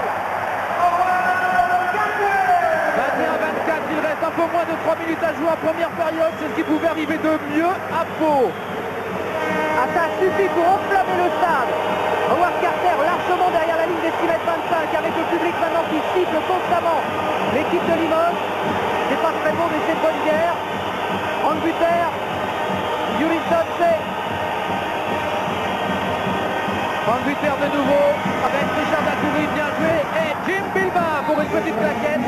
peu moins de 3 minutes à jouer en première période. C'est ce qui pouvait arriver de mieux à Pau. Ah, ça suffit pour enflammer le stade. Howard Carter largement derrière la ligne des 6 mètres 25 avec le public maintenant qui siffle constamment. L'équipe de Limoges, c'est pas très beau mais c'est de bonne guerre. Franck Buter, Yuri Dodse. Franck Buter de nouveau avec Richard Dacoury, bien joué. Et Jim Bilba pour une petite plaquette.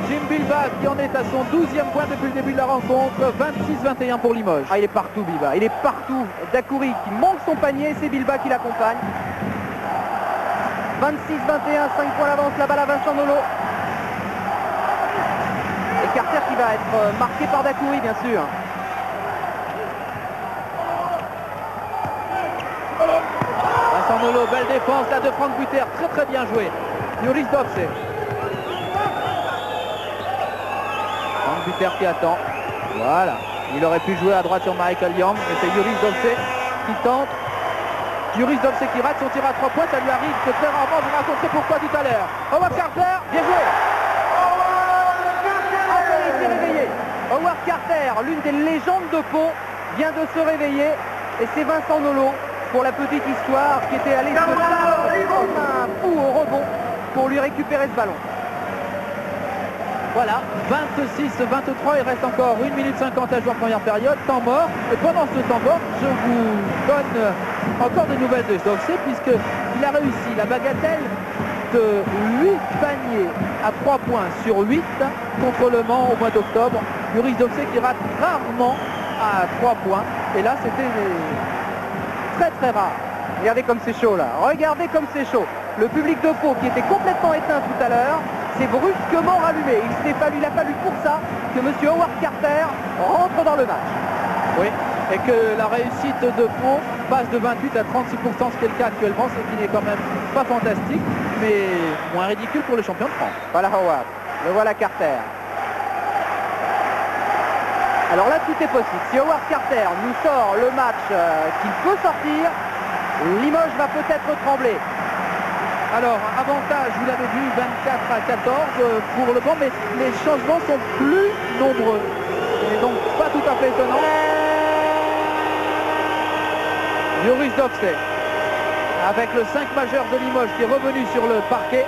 Jim Bilba qui en est à son 12e point depuis le début de la rencontre. 26-21 pour Limoges. Ah, il est partout Bilba, il est partout. Dacoury qui monte son panier, c'est Bilba qui l'accompagne. 26-21, 5 points d'avance, la balle à Vincent Nolo. Et Carter qui va être marqué par Dacoury bien sûr. Vincent Nolo, belle défense là de Franck Buter, très bien joué. Yuris Dovce. Franck Buter qui attend. Voilà. Il aurait pu jouer à droite sur Michael Young, mais c'est Yuris Dovce qui tente. Yuris Dovce qui rate son tir à 3 points, ça lui arrive que très rarement, je vous raconterai pourquoi tout à l'heure. Howard Carter, bien joué. Il s'est réveillé. Howard Carter, l'une des légendes de Pau, vient de se réveiller. Et c'est Vincent Nolo, pour la petite histoire, qui était allé se battre comme un fou au rebond pour lui récupérer ce ballon. Voilà, 26-23, il reste encore 1 minute 50 à jouer en première période, temps mort. Et pendant ce temps mort, je vous donne encore des nouvelles de Dovce, puisqu'il a réussi la bagatelle de 8 paniers à 3 points sur 8 contre Le Mans au mois d'octobre. Yuris Dovce qui rate rarement à 3 points. Et là, c'était très rare. Regardez comme c'est chaud là, regardez comme c'est chaud. Le public de Pau qui était complètement éteint tout à l'heure, s'est brusquement rallumé. Il a fallu pour ça que M. Howard Carter rentre dans le match. Oui, et que la réussite de Pau passe de 28 à 36%, ce qui est le cas actuellement, ce qui n'est quand même pas fantastique, mais moins ridicule pour le champion de France. Voilà Howard, le voilà Carter. Alors là, tout est possible. Si Howard Carter nous sort le match qu'il peut sortir, Limoges va peut-être trembler. Alors, avantage, vous l'avez vu, 24 à 14 pour le banc, mais les changements sont plus nombreux. Et donc, pas tout à fait étonnant. Yuris Dovce, avec le 5 majeur de Limoges qui est revenu sur le parquet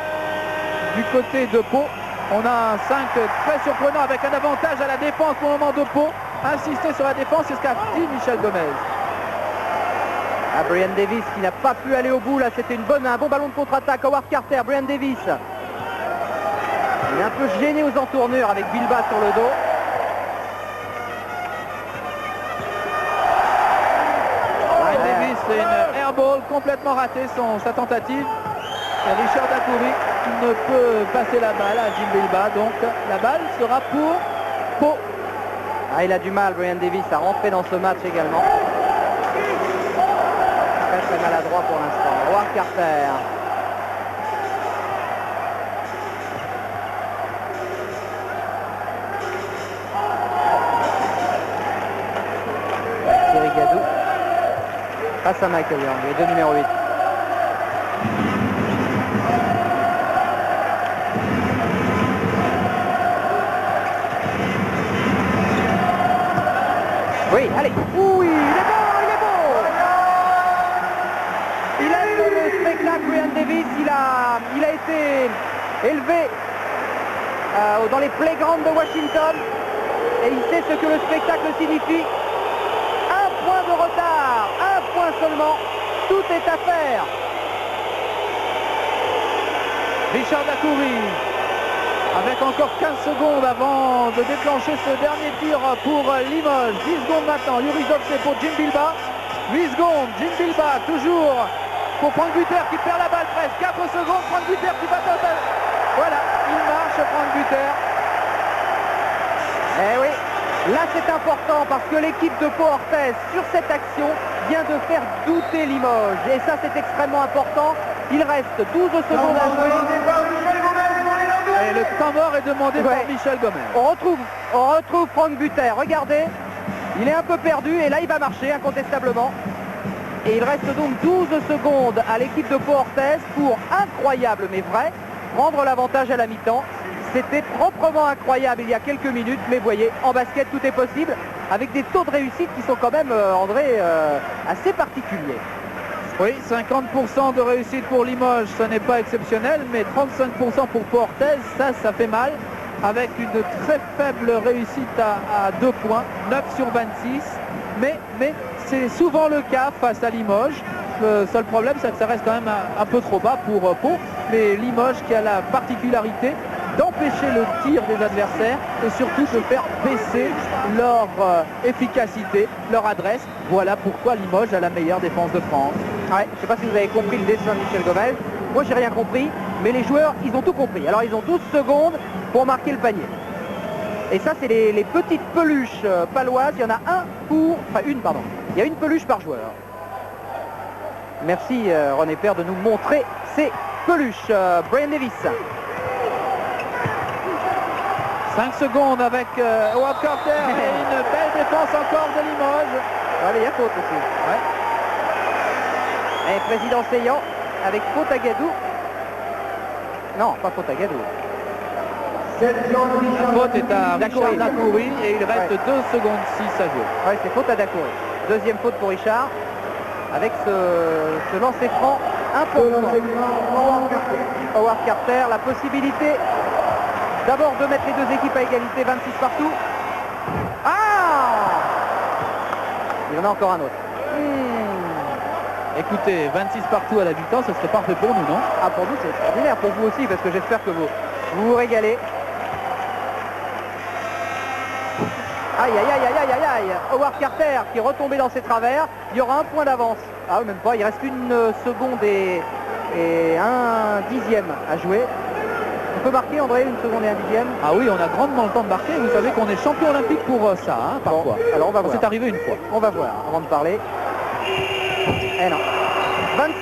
du côté de Pau. On a un 5 très surprenant avec un avantage à la défense pour le moment de Pau. Insister sur la défense, c'est ce qu'a dit Michel Gomez. Brian Davis qui n'a pas pu aller au bout là, c'était un bon ballon de contre-attaque. Howard Carter, Brian Davis. Il est un peu gêné aux entournures avec Bilba sur le dos. Brian Davis, c'est une airball complètement ratée sa tentative. Et Richard Dacoury qui ne peut passer la balle à Jim Bilba, donc la balle sera pour Pau. Ah, il a du mal, Brian Davis, à rentrer dans ce match également. Très maladroit pour l'instant. Howard Carter. Thierry Gadou. Face à Michael Young, les deux numéro 8. Oui, allez. Oui, il est bon. Brian Davis, il a été élevé dans les playgrounds de Washington et il sait ce que le spectacle signifie. Un point de retard, un point seulement, tout est à faire. Richard Dacoury avec encore 15 secondes avant de déclencher ce dernier tir pour Limoges. 10 secondes maintenant, Yuris Dovce pour Jim Bilba. 8 secondes, Jim Bilba toujours pour Franck Buter qui perd la balle presque. 4 secondes, Franck Buter qui va tenter. Voilà, il marche Franck Buter. Eh oui, là c'est important parce que l'équipe de Pau Orthez sur cette action vient de faire douter Limoges. Et ça c'est extrêmement important. Il reste 12 secondes à jouer. Et le temps mort est demandé par Michel Gomez. On retrouve Franck Buter. Regardez, il est un peu perdu et là il va marcher incontestablement. Et il reste donc 12 secondes à l'équipe de Pau Orthez pour, incroyable mais vrai, prendre l'avantage à la mi-temps. C'était proprement incroyable il y a quelques minutes, mais voyez, en basket tout est possible, avec des taux de réussite qui sont quand même, André, assez particuliers. Oui, 50% de réussite pour Limoges, ce n'est pas exceptionnel, mais 35% pour Pau Orthez, ça fait mal, avec une très faible réussite à 2 points, 9 sur 26, mais c'est souvent le cas face à Limoges. Le seul problème, c'est que ça reste quand même un peu trop bas pour Pau, mais Limoges qui a la particularité d'empêcher le tir des adversaires et surtout de faire baisser leur efficacité, leur adresse. Voilà pourquoi Limoges a la meilleure défense de France. Ouais, je ne sais pas si vous avez compris le dessin de Michel Gomez. Moi, j'ai rien compris, mais les joueurs, ils ont tout compris. Alors, ils ont 12 secondes pour marquer le panier. Et ça, c'est les petites peluches paloises. Il y en a pardon. Il y a une peluche par joueur. Merci René Père de nous montrer ces peluches. Brian Davis. 5 secondes avec Howard Carter et une belle défense encore de Limoges. Allez, il y a faute aussi. Ouais. Et président Seillant avec faute à Gadou. Non, pas faute à Gadou. La faute est à Richard Dacoury et il reste 2 secondes 6 à jouer. Oui, c'est faute à Dacoury. Deuxième faute pour Richard avec ce lancer franc important. Howard Carter, la possibilité d'abord de mettre les deux équipes à égalité, 26 partout. Ah! Il y en a encore un autre. Écoutez, 26 partout à la mi-temps, ce serait parfait pour nous, non? Ah, pour nous c'est extraordinaire, pour vous aussi, parce que j'espère que vous vous régalez. Aïe, aïe, aïe, aïe, aïe, aïe. Howard Carter qui est retombé dans ses travers. Il y aura un point d'avance. Ah, même pas, il reste une seconde et un dixième à jouer. On peut marquer, André, une seconde et un dixième? Ah oui, on a grandement le temps de marquer. Vous savez qu'on est champion olympique pour ça, hein, parfois. Bon, alors on va voir. C'est arrivé une fois. On va voir avant de parler. Eh non.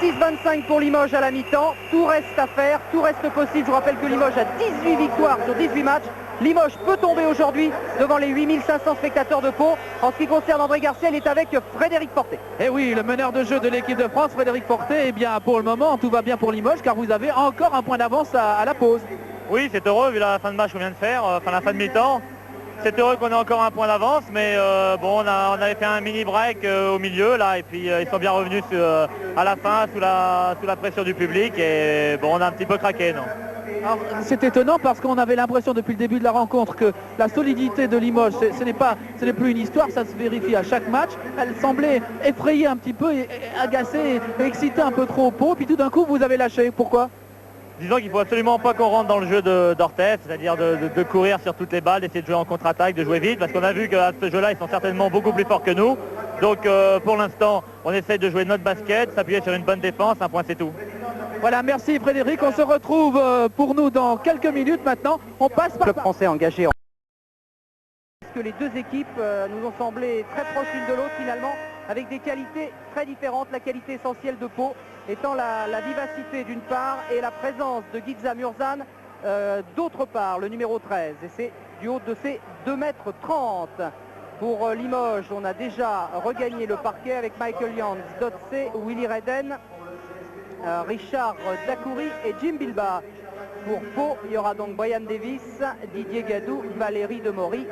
26-25 pour Limoges à la mi-temps. Tout reste à faire, tout reste possible. Je vous rappelle que Limoges a 18 victoires sur 18 matchs. Limoges peut tomber aujourd'hui devant les 8500 spectateurs de Pau. En ce qui concerne André Garcia, il est avec Frédéric Forté. Et oui, le meneur de jeu de l'équipe de France, Frédéric Forté. Eh bien, pour le moment, tout va bien pour Limoges, car vous avez encore un point d'avance à la pause. Oui, c'est heureux, vu la fin de match qu'on vient de faire, la fin de mi-temps. C'est heureux qu'on ait encore un point d'avance, mais bon, on avait fait un mini break au milieu, là, et puis ils sont bien revenus à la fin, sous la pression du public, et bon, on a un petit peu craqué, non? C'est étonnant parce qu'on avait l'impression depuis le début de la rencontre que la solidité de Limoges, ce n'est plus une histoire, ça se vérifie à chaque match. Elle semblait effrayer un petit peu, agacer, exciter un peu trop Pau, puis tout d'un coup vous avez lâché. Pourquoi? Disons qu'il ne faut absolument pas qu'on rentre dans le jeu d'Orthez, c'est-à-dire de courir sur toutes les balles, d'essayer de jouer en contre-attaque, de jouer vite, parce qu'on a vu qu'à ce jeu-là, ils sont certainement beaucoup plus forts que nous. Donc pour l'instant, on essaie de jouer notre basket, s'appuyer sur une bonne défense, un point c'est tout. Voilà, merci Frédéric, on se retrouve pour nous dans quelques minutes maintenant. On passe par... Le club français engagé. Que les deux équipes nous ont semblé très proches l'une de l'autre finalement, avec des qualités très différentes. La qualité essentielle de Pau étant la vivacité d'une part et la présence de Guiza Murzan d'autre part, le numéro 13. Et c'est du haut de ses 2,30 m. Pour Limoges, on a déjà regagné le parquet avec Michael Yance, Dotse, Willy Redden, Richard Dacoury et Jim Bilba. Pour Pau, il y aura donc Brian Davis, Didier Gadou, Valérie Demory,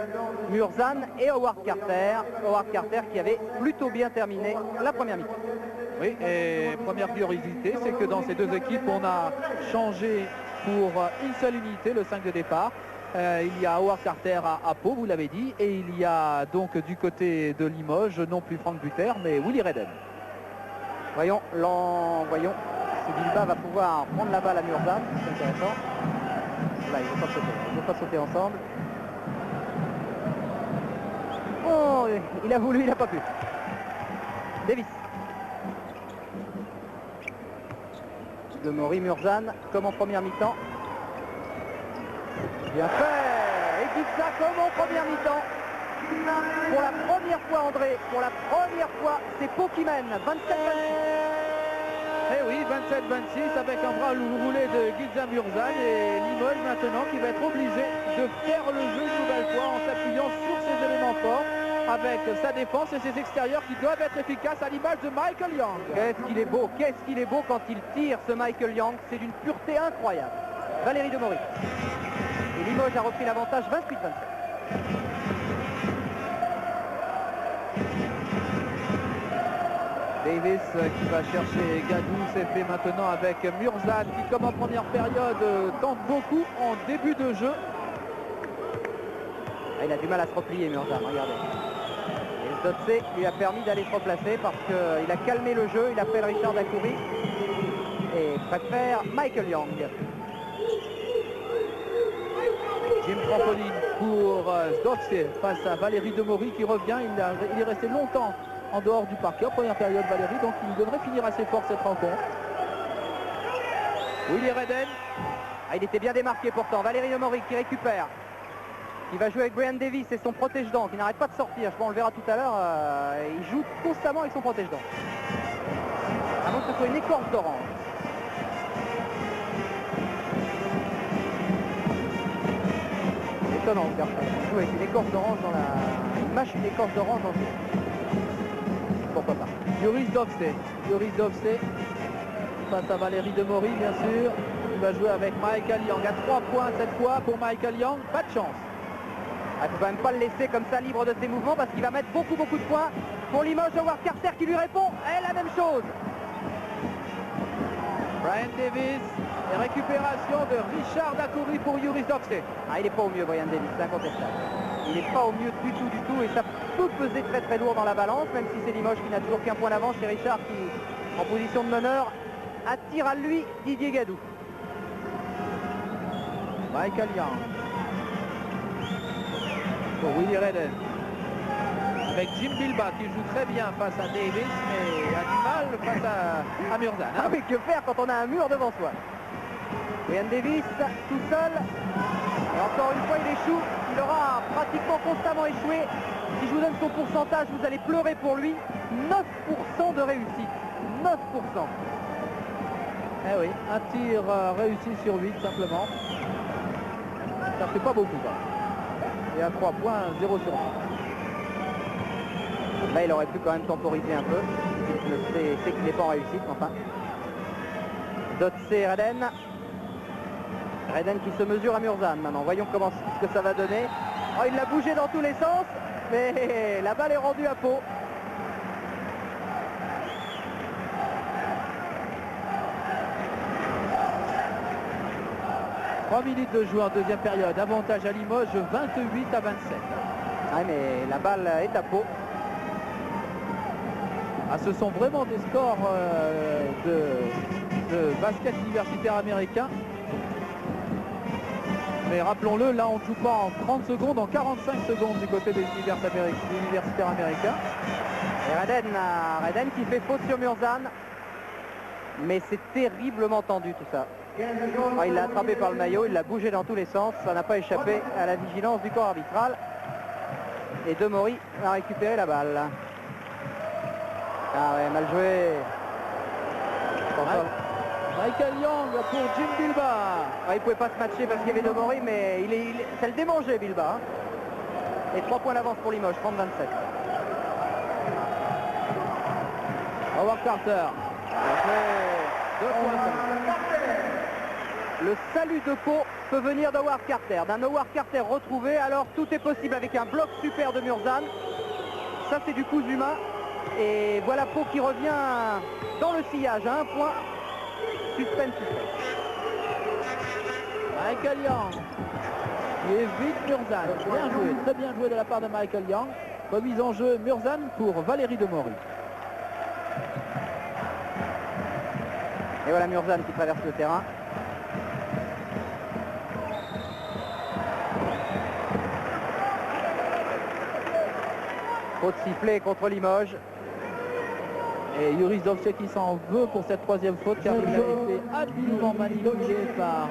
Murzan et Howard Carter. Howard Carter qui avait plutôt bien terminé la première mi-temps. Oui, et première curiosité, c'est que dans ces deux équipes, on a changé pour une seule unité, le 5 de départ. Il y a Howard Carter à Pau, vous l'avez dit, et il y a donc du côté de Limoges, non plus Franck Buter, mais Willy Redden. Voyons si Bilba va pouvoir prendre la balle à Murzan, c'est intéressant. Là, ils ne vont pas sauter ensemble. Oh, il a voulu, il n'a pas pu. Davis. Demory, Murzan, comme en première mi-temps. Bien fait. Et Guiza comme en première mi-temps. Pour la première fois, André, pour la première fois, c'est Pau qui mène, 27-26. Eh oui, 27-26 avec un bras roulé de Guiza Murzan et Limoges maintenant qui va être obligé de faire le jeu une nouvelle fois en s'appuyant sur ses éléments forts avec sa défense et ses extérieurs qui doivent être efficaces à l'image de Michael Young. Qu'est-ce qu'il est beau quand il tire ce Michael Young, c'est d'une pureté incroyable. Valérie Demory. Et Limoges a repris l'avantage 28-27. Davis qui va chercher Gadou, c'est fait maintenant avec Murzan qui, comme en première période, tente beaucoup en début de jeu. Ah, il a du mal à se replier, Murzan, regardez. Et Zdotse lui a permis d'aller se replacer parce qu'il a calmé le jeu, il appelle Richard Dacoury et préfère Michael Young. Jim Trampoline pour Zdotse face à Valérie Demory qui revient. Il est resté longtemps en dehors du parquet en première période, Valérie, donc il devrait finir assez fort cette rencontre. Willy Redden. Ah, il était bien démarqué pourtant. Valérie Demory qui récupère. Il va jouer avec Brian Davis et son protège-dents qui n'arrête pas de sortir. Je pense qu'on le verra tout à l'heure. Il joue constamment avec son protège-dents. À moins que ce soit une écorce d'orange. Étonnant, il joue avec une écorce d'orange dans la... Il mâche une écorce d'orange dans le... Pourquoi pas. Yoris Dovse face à Valérie Demory, bien sûr. Il va jouer avec Michael Young. À 3 points cette fois pour Michael Young. Pas de chance. Il ne faut quand même pas le laisser comme ça libre de ses mouvements parce qu'il va mettre beaucoup de points pour Limoges. Howard Carter qui lui répond. Et la même chose. Brian Davis et récupération de Richard Dacoury pour Yoris Dovse. Ah, il n'est pas au mieux, Brian Davis, c'est incontestable. Il n'est pas au mieux du tout et ça peut peser très lourd dans la balance, même si c'est Limoges qui n'a toujours qu'un point d'avance. C'est Richard qui, en position de meneur, attire à lui Didier Gadou. Michael Young pour Willy Redden avec Jim Bilbao qui joue très bien face à Davis mais a du mal face à Murzan. Ah oui, que faire quand on a un mur devant soi. Brian Davis tout seul. Et encore une fois il échoue. Il aura pratiquement constamment échoué. Si je vous donne son pourcentage, vous allez pleurer pour lui. 9% de réussite. 9%. Eh oui, un tir réussi sur 8 simplement. Ça fait pas beaucoup. Et à 3 points, 0 sur 10. Là, il aurait pu quand même temporiser un peu. Il sait qu'il n'est pas en réussite, enfin. Dotse Redden. Redden qui se mesure à Murzan maintenant. Voyons ce que ça va donner. Oh, il l'a bougé dans tous les sens, mais la balle est rendue à Pau. « 3 minutes de jeu en deuxième période. Avantage à Limoges, 28 à 27. Ah, mais la balle est à Pau. Ah, ce sont vraiment des scores de basket universitaire américain. Mais rappelons-le, là on ne joue pas en 30 secondes, en 45 secondes du côté des universitaires américains. Et Redden qui fait faute sur Murzan. Mais c'est terriblement tendu tout ça. Oh, il l'a attrapé par le maillot, il l'a bougé dans tous les sens. Ça n'a pas échappé à la vigilance du corps arbitral. Et Demory a récupéré la balle. Ah ouais, mal joué. Michael Young pour Jim Bilbao. Ah, il ne pouvait pas se matcher parce qu'il y avait Demory, mais ça le démangeait Bilbao. Hein. Et 3 points d'avance pour Limoges, 30-27. Howard Carter. Le salut de Pau peut venir d'Howard Carter. D'un Howard Carter retrouvé, alors tout est possible avec un bloc super de Murzan. Ça c'est du coup humain. Et voilà Pau qui revient dans le sillage à 1 point. Suspense. Michael Young qui évite Murzan. Bien joué, très bien joué de la part de Michael Young. Remise en jeu Murzan pour Valérie Demory. Et voilà Murzan qui traverse le terrain. Faute sifflée contre Limoges. Et Yoris Dovse qui s'en veut pour cette 3e faute car il a été habilement manipulé par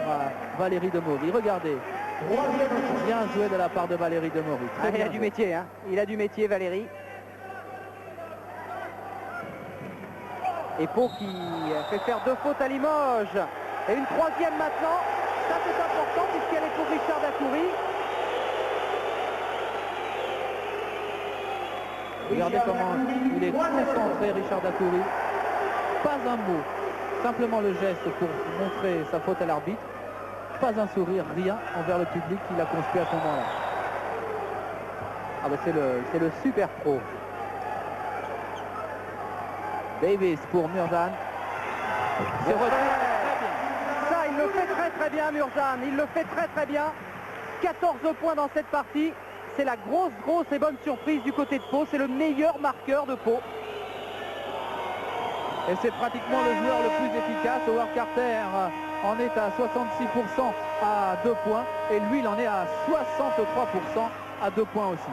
Valérie Demory. Regardez. Bien joué de la part de Valérie Demory. Ah, il a du métier, hein. Il a du métier Valérie. Et Pau qui fait faire 2 fautes à Limoges. Et une 3e maintenant. Ça c'est important puisqu'elle est pour Richard Dacoury. Regardez comment il est concentré Richard Dacoury. Pas un mot. Simplement le geste pour montrer sa faute à l'arbitre. pas un sourire, rien envers le public qu'il a construit à ce moment-là. Ah bah c'est le super pro. Davis pour Murzan. C'est ça, il le fait très bien Murzan, il le fait très bien. 14 points dans cette partie. C'est la grosse et bonne surprise du côté de Pau. C'est le meilleur marqueur de Pau. Et c'est pratiquement le joueur le plus efficace. Howard Carter en est à 66% à 2 points. Et lui, il en est à 63% à 2 points aussi.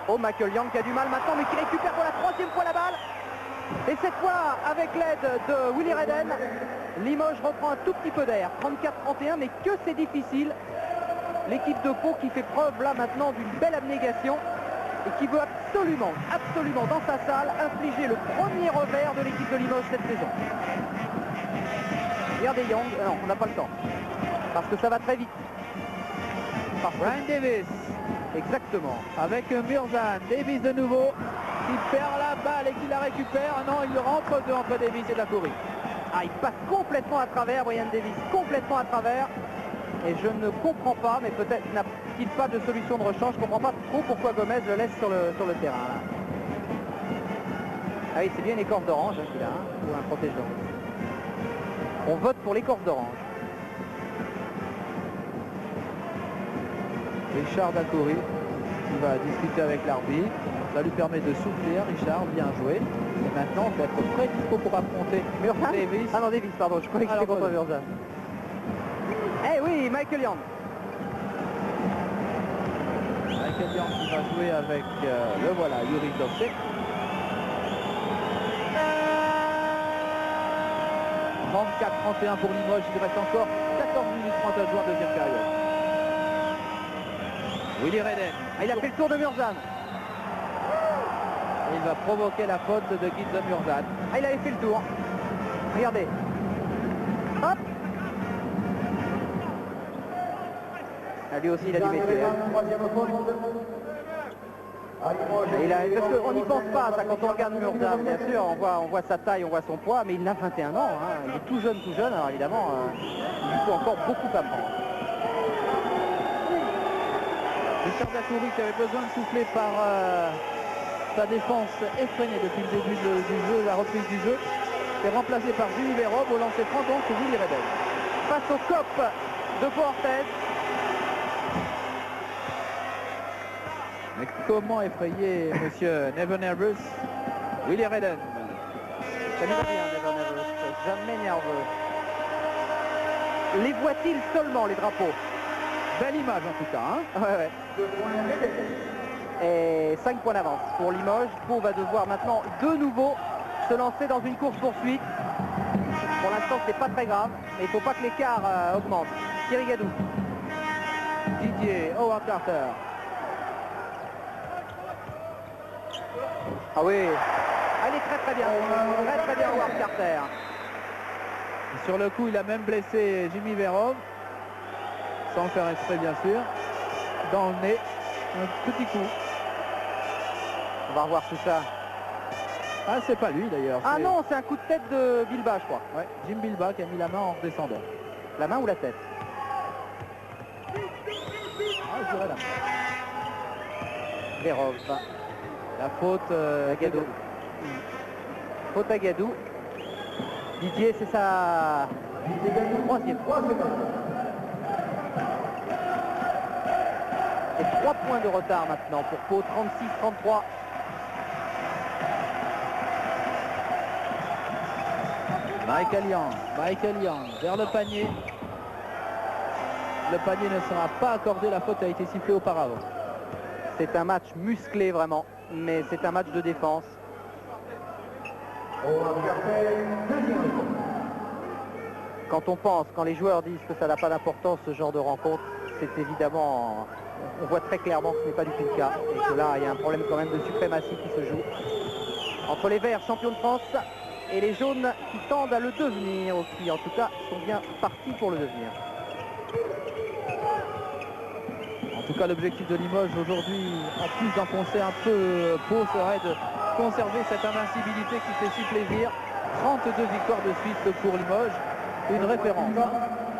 Oh, Michael Young qui a du mal maintenant, mais qui récupère pour la 3e fois la balle. Et cette fois, avec l'aide de Willie Redden, Limoges reprend un tout petit peu d'air. 34-31, mais que c'est difficile. L'équipe de Pau qui fait preuve là maintenant d'une belle abnégation et qui veut absolument dans sa salle infliger le premier revers de l'équipe de Limoges cette saison. Regardez Young, non, on n'a pas le temps, parce que ça va très vite. Brian Davis. Exactement. Avec Murzan. Davis de nouveau, qui perd la balle et qui la récupère. Ah non, il rentre entre Davis et Dacoury. Ah, il passe complètement à travers, Brian Davis, complètement à travers. Et je ne comprends pas, mais peut-être n'a-t-il pas de solution de rechange. Je ne comprends pas trop pourquoi Gomez le laisse sur le terrain. Là. Ah oui, c'est bien l'écorce d'orange qu'il a, pour un protège-dents. On vote pour l'écorce d'orange. Richard Dacoury qui va discuter avec l'arbitre. Ça lui permet de souffler. Richard, bien joué. Et maintenant, on va être très dispo pour affronter Murzan. Davis. Ah non, Davis, pardon, je croyais que c'était contre Murzan. Eh oui, Michael Young. Michael Young qui va jouer avec le voilà, Yuri Dovcek. 34-31 pour Limoges, il reste encore 14 minutes 30 à jouer en deuxième période. Willie Redden. Ah, il a fait le tour de Murzan. Et il va provoquer la faute de Guido Murzan. Ah, il avait fait le tour. Regardez. Hop. Ah, lui aussi, il a dû mettre. Parce qu'on n'y pense pas, ça, quand on regarde Murzan, bien sûr, on voit sa taille, on voit son poids, mais il a 21 ans, hein, il est tout jeune, alors évidemment, il lui faut encore beaucoup apprendre. Richard Dacoury qui avait besoin de souffler par sa défense effrénée depuis le début du jeu, la reprise du jeu, est remplacé par Jimmy Verov au lancer franc, donc c'est Willie Redden. Face au COP de Fortes. Mais comment effrayer monsieur Never Nervous? Willie Redden. Ça lui va bien, Never Nervous, jamais nerveux. Les voit-il seulement, les drapeaux? Belle image en tout cas. Hein, ouais. Et 5 points d'avance pour Limoges. Pau va devoir maintenant de nouveau se lancer dans une course-poursuite. Pour l'instant, c'est pas très grave, mais il ne faut pas que l'écart augmente. Thierry Gadou. Didier, Howard Carter. Ah oui, elle est très bien, très bien Howard Carter. Et sur le coup, il a même blessé Jimmy Verov, sans faire exprès bien sûr, dans le nez, un petit coup. On va revoir tout ça. Ah, c'est pas lui d'ailleurs. Ah non, c'est un coup de tête de Bilbao, je crois. Ouais, Jim Bilbao qui a mis la main en redescendant. La main ou la tête? Ah, je dirais la main. Verov. La faute à Gadou. Faute à Gadou. Didier, c'est sa troisième. Et 3 points de retard maintenant pour Pau, 36-33. Michael Young vers le panier. Le panier ne sera pas accordé, la faute a été sifflée auparavant. C'est un match musclé vraiment, mais c'est un match de défense. Quand on pense, quand les joueurs disent que ça n'a pas d'importance ce genre de rencontre, c'est évidemment, on voit très clairement que ce n'est pas du tout le cas. Et que là, il y a un problème quand même de suprématie qui se joue entre les Verts, champions de France, et les jaunes qui tendent à le devenir, ou qui en tout cas sont bien partis pour le devenir. En tout cas, l'objectif de Limoges aujourd'hui, en plus d'enfoncer un peu Pau, serait de conserver cette invincibilité qui fait si plaisir. 32 victoires de suite pour Limoges, une référence.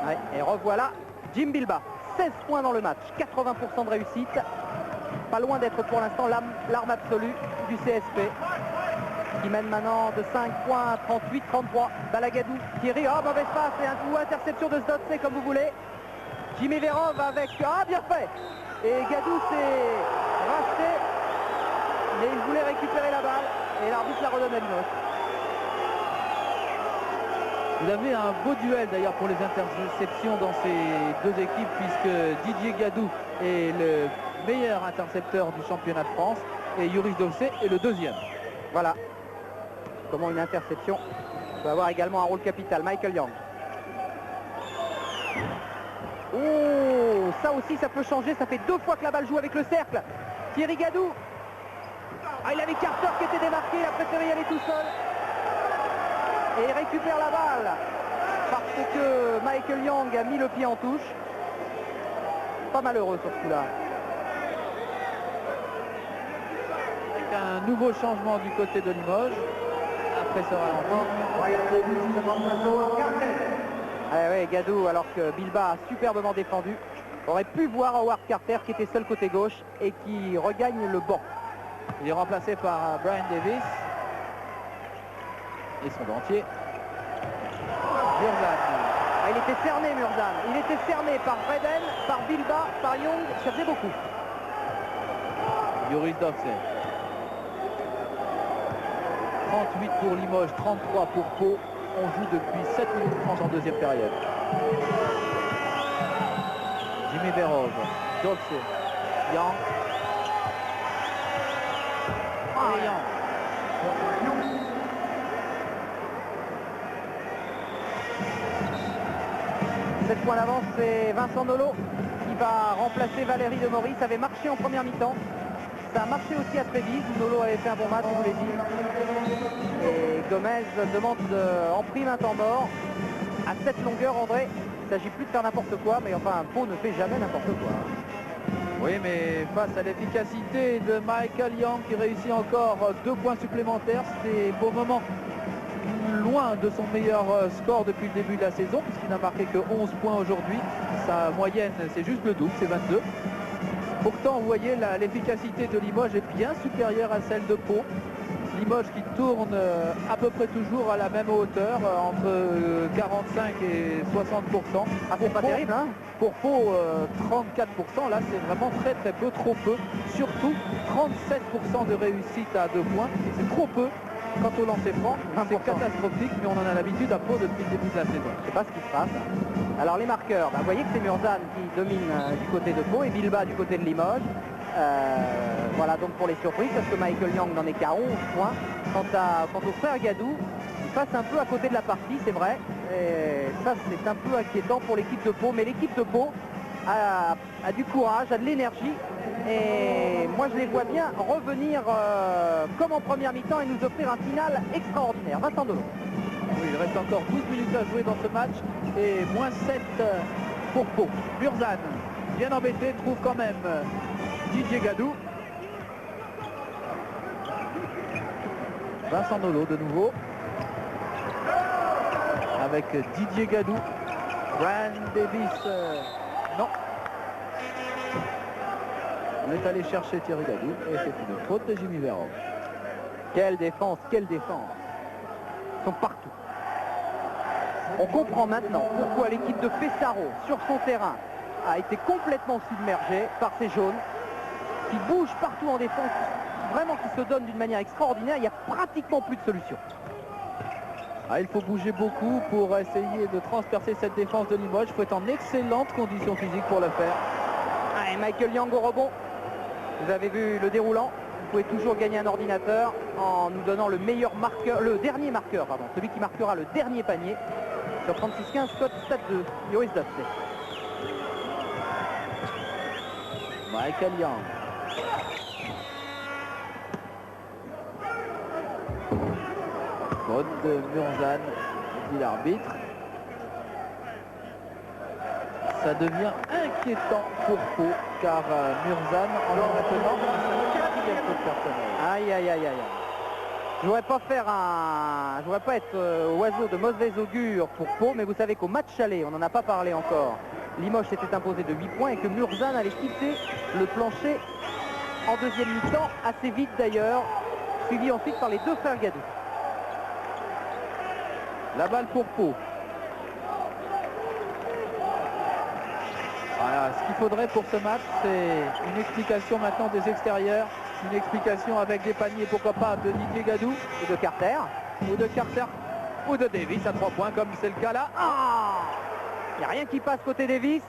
Ouais, et revoilà Jim Bilbah. 16 points dans le match, 80% de réussite. Pas loin d'être pour l'instant l'arme absolue du CSP. Qui mène maintenant de 5 points à 38-33. Balagadou, Thierry, mauvaise passe ou interception de Zdotsé comme vous voulez. Jimmy Verov avec... bien fait. Et Gadou s'est racheté, mais il voulait récupérer la balle et l'arbitre la redonne à Limoges. Vous avez un beau duel d'ailleurs pour les interceptions dans ces deux équipes, puisque Didier Gadou est le meilleur intercepteur du championnat de France et Yoris Dovsé est le deuxième. Voilà comment une interception peut avoir également un rôle capital. Michael Young. Oh, ça aussi ça peut changer, ça fait 2 fois que la balle joue avec le cercle. Thierry Gadou. Il avait Carter qui était démarqué, il a préféré y aller tout seul. Et il récupère la balle parce que Michael Young a mis le pied en touche. Pas malheureux sur ce coup-là. Avec un nouveau changement du côté de Limoges. Après ce ralenti. Gadou, alors que Bilbah a superbement défendu, aurait pu voir Howard Carter qui était seul côté gauche et qui regagne le banc. Il est remplacé par Brian Davis et son dentier. Murzan. Il était cerné, Murzan. Il était cerné par Vreden, par Bilbah, par Young. Ça faisait beaucoup. Yoris Dovsé. 38 pour Limoges, 33 pour Pau. On joue depuis 7 minutes 30 en deuxième période. Jimmy Verov, Dovsé, Young. Young. 7 points d'avance, c'est Vincent Nolo qui va remplacer Valérie Demory. Ça avait marché en première mi-temps. Ça a marché aussi à Trévise où Nolo avait fait un bon match, je vous l'ai dit. Et Gomez demande en prime un temps mort. À cette longueur, André, il ne s'agit plus de faire n'importe quoi, mais enfin, Pau ne fait jamais n'importe quoi. Oui, mais face à l'efficacité de Michael Young qui réussit encore 2 points supplémentaires, c'est pour le moment loin de son meilleur score depuis le début de la saison, puisqu'il n'a marqué que 11 points aujourd'hui. Sa moyenne, c'est juste le double, c'est 22. Pourtant, vous voyez, l'efficacité de Limoges est bien supérieure à celle de Pau. Limoges qui tourne à peu près toujours à la même hauteur, entre 45 et 60%. C'est pas terrible, hein? Pour Pau, 34%, là c'est vraiment très très peu, trop peu. Surtout 37% de réussite à 2 points, c'est trop peu. Quant au lancer franc, c'est catastrophique, mais on en a l'habitude à Pau depuis le début de la saison. Je ne sais pas ce qui se passe. Alors les marqueurs, vous voyez que c'est Murzan qui domine du côté de Pau et Bilbah du côté de Limoges. Voilà donc pour les surprises, parce que Michael Young n'en est qu'à 11 points. Quant au frère Gadou, il passe un peu à côté de la partie, c'est vrai. Et ça, c'est un peu inquiétant pour l'équipe de Pau. Mais l'équipe de Pau a du courage, a de l'énergie. Et moi, je les vois bien revenir comme en première mi-temps et nous offrir un final extraordinaire. Vincent Delon. Oui, il reste encore 12 minutes à jouer dans ce match. Et moins 7 pour Pau. Murzan, bien embêté, trouve quand même Didier Gadou. Vincent Nolo de nouveau. Avec Didier Gadou. Brian Davis, non. On est allé chercher Thierry Gadou et c'est une faute de Jimmy Verov. Quelle défense, quelle défense. Ils sont partout. On comprend maintenant pourquoi l'équipe de Pesaro sur son terrain a été complètement submergée par ces jaunes qui bougent partout en défense, vraiment qui se donnent d'une manière extraordinaire. Il n'y a pratiquement plus de solution. Il faut bouger beaucoup pour essayer de transpercer cette défense de Limoges. Il faut être en excellente condition physique pour le faire. Et Michael Young au rebond. Vous avez vu le déroulant. Vous pouvez toujours gagner un ordinateur en nous donnant le meilleur marqueur, le dernier marqueur, pardon, celui qui marquera le dernier panier sur 36-15 code Stade 2. Yoris Dovsé. Michael Young. Faute de Murzan, dit l'arbitre. Ça devient inquiétant pour Pau, car Murzan en est maintenant à sa 4e faute personnelle. Aïe, aïe, aïe, aïe. Je voudrais pas être oiseau de mauvais augure pour Pau, mais vous savez qu'au match aller, on n'en a pas parlé encore, Limoges s'était imposé de 8 points et que Murzan allait quitter le plancher en deuxième mi-temps, assez vite d'ailleurs, suivi ensuite par les deux frères Gadou. La balle pour Pau. Voilà, ce qu'il faudrait pour ce match, c'est une explication maintenant des extérieurs, une explication avec des paniers, pourquoi pas, de Didier Gadou, Et de Carter. ou de Carter, ou de Davis à 3 points, comme c'est le cas là. Il n'y a rien qui passe côté Davis.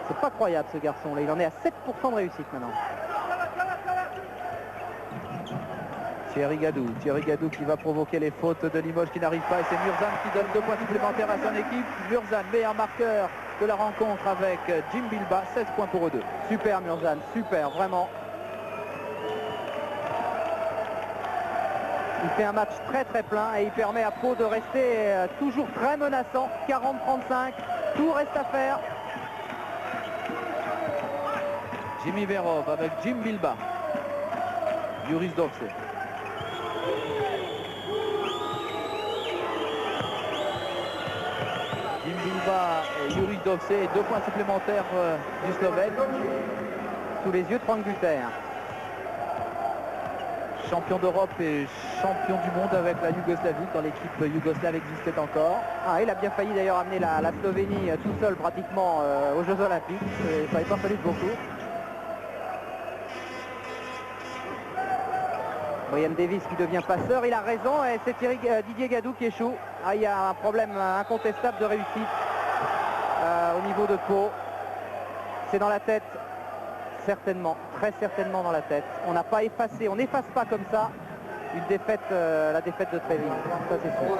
C'est pas croyable ce garçon là, il en est à 7% de réussite maintenant. Thierry Gadou qui va provoquer les fautes de Limoges qui n'arrive pas, et c'est Murzan qui donne 2 points supplémentaires à son équipe. Murzan, meilleur marqueur de la rencontre avec Jim Bilbah, 16 points pour eux deux. Super Murzan, super, vraiment. Il fait un match très très plein et il permet à Pau de rester toujours très menaçant. 40-35, tout reste à faire. Jimmy Verov avec Jim Bilbah. Yuris Dovce. Jim Bilbah et Yuris Dovce, 2 points supplémentaires du Slovène. Sous les yeux de Frank Guter. Champion d'Europe et champion du monde avec la Yougoslavie quand l'équipe yougoslave existait encore. Ah, il a bien failli d'ailleurs amener la Slovénie tout seul pratiquement aux Jeux Olympiques. Ça n'avait pas fallu de beaucoup. Brian Davis qui devient passeur, il a raison, et c'est Didier Gadou qui échoue. Ah, il y a un problème incontestable de réussite au niveau de Pau. C'est dans la tête, certainement, très certainement dans la tête. On n'a pas effacé, on n'efface pas comme ça une défaite, la défaite de Tréville, ça c'est sûr.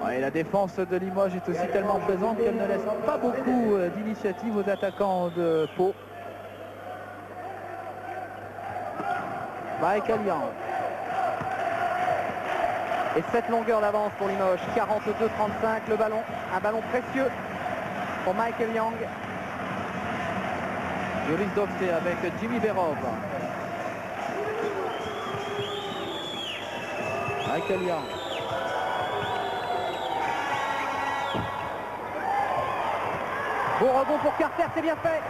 Ouais, la défense de Limoges est aussi tellement présente qu'elle ne laisse pas beaucoup d'initiatives aux attaquants de Pau. Michael Young. Et cette longueur d'avance pour Limoges, 42-35 le ballon, un ballon précieux pour Michael Young. Yuris Dovce avec Jimmy Verov. Michael Young. Beau rebond pour Carter, c'est bien fait.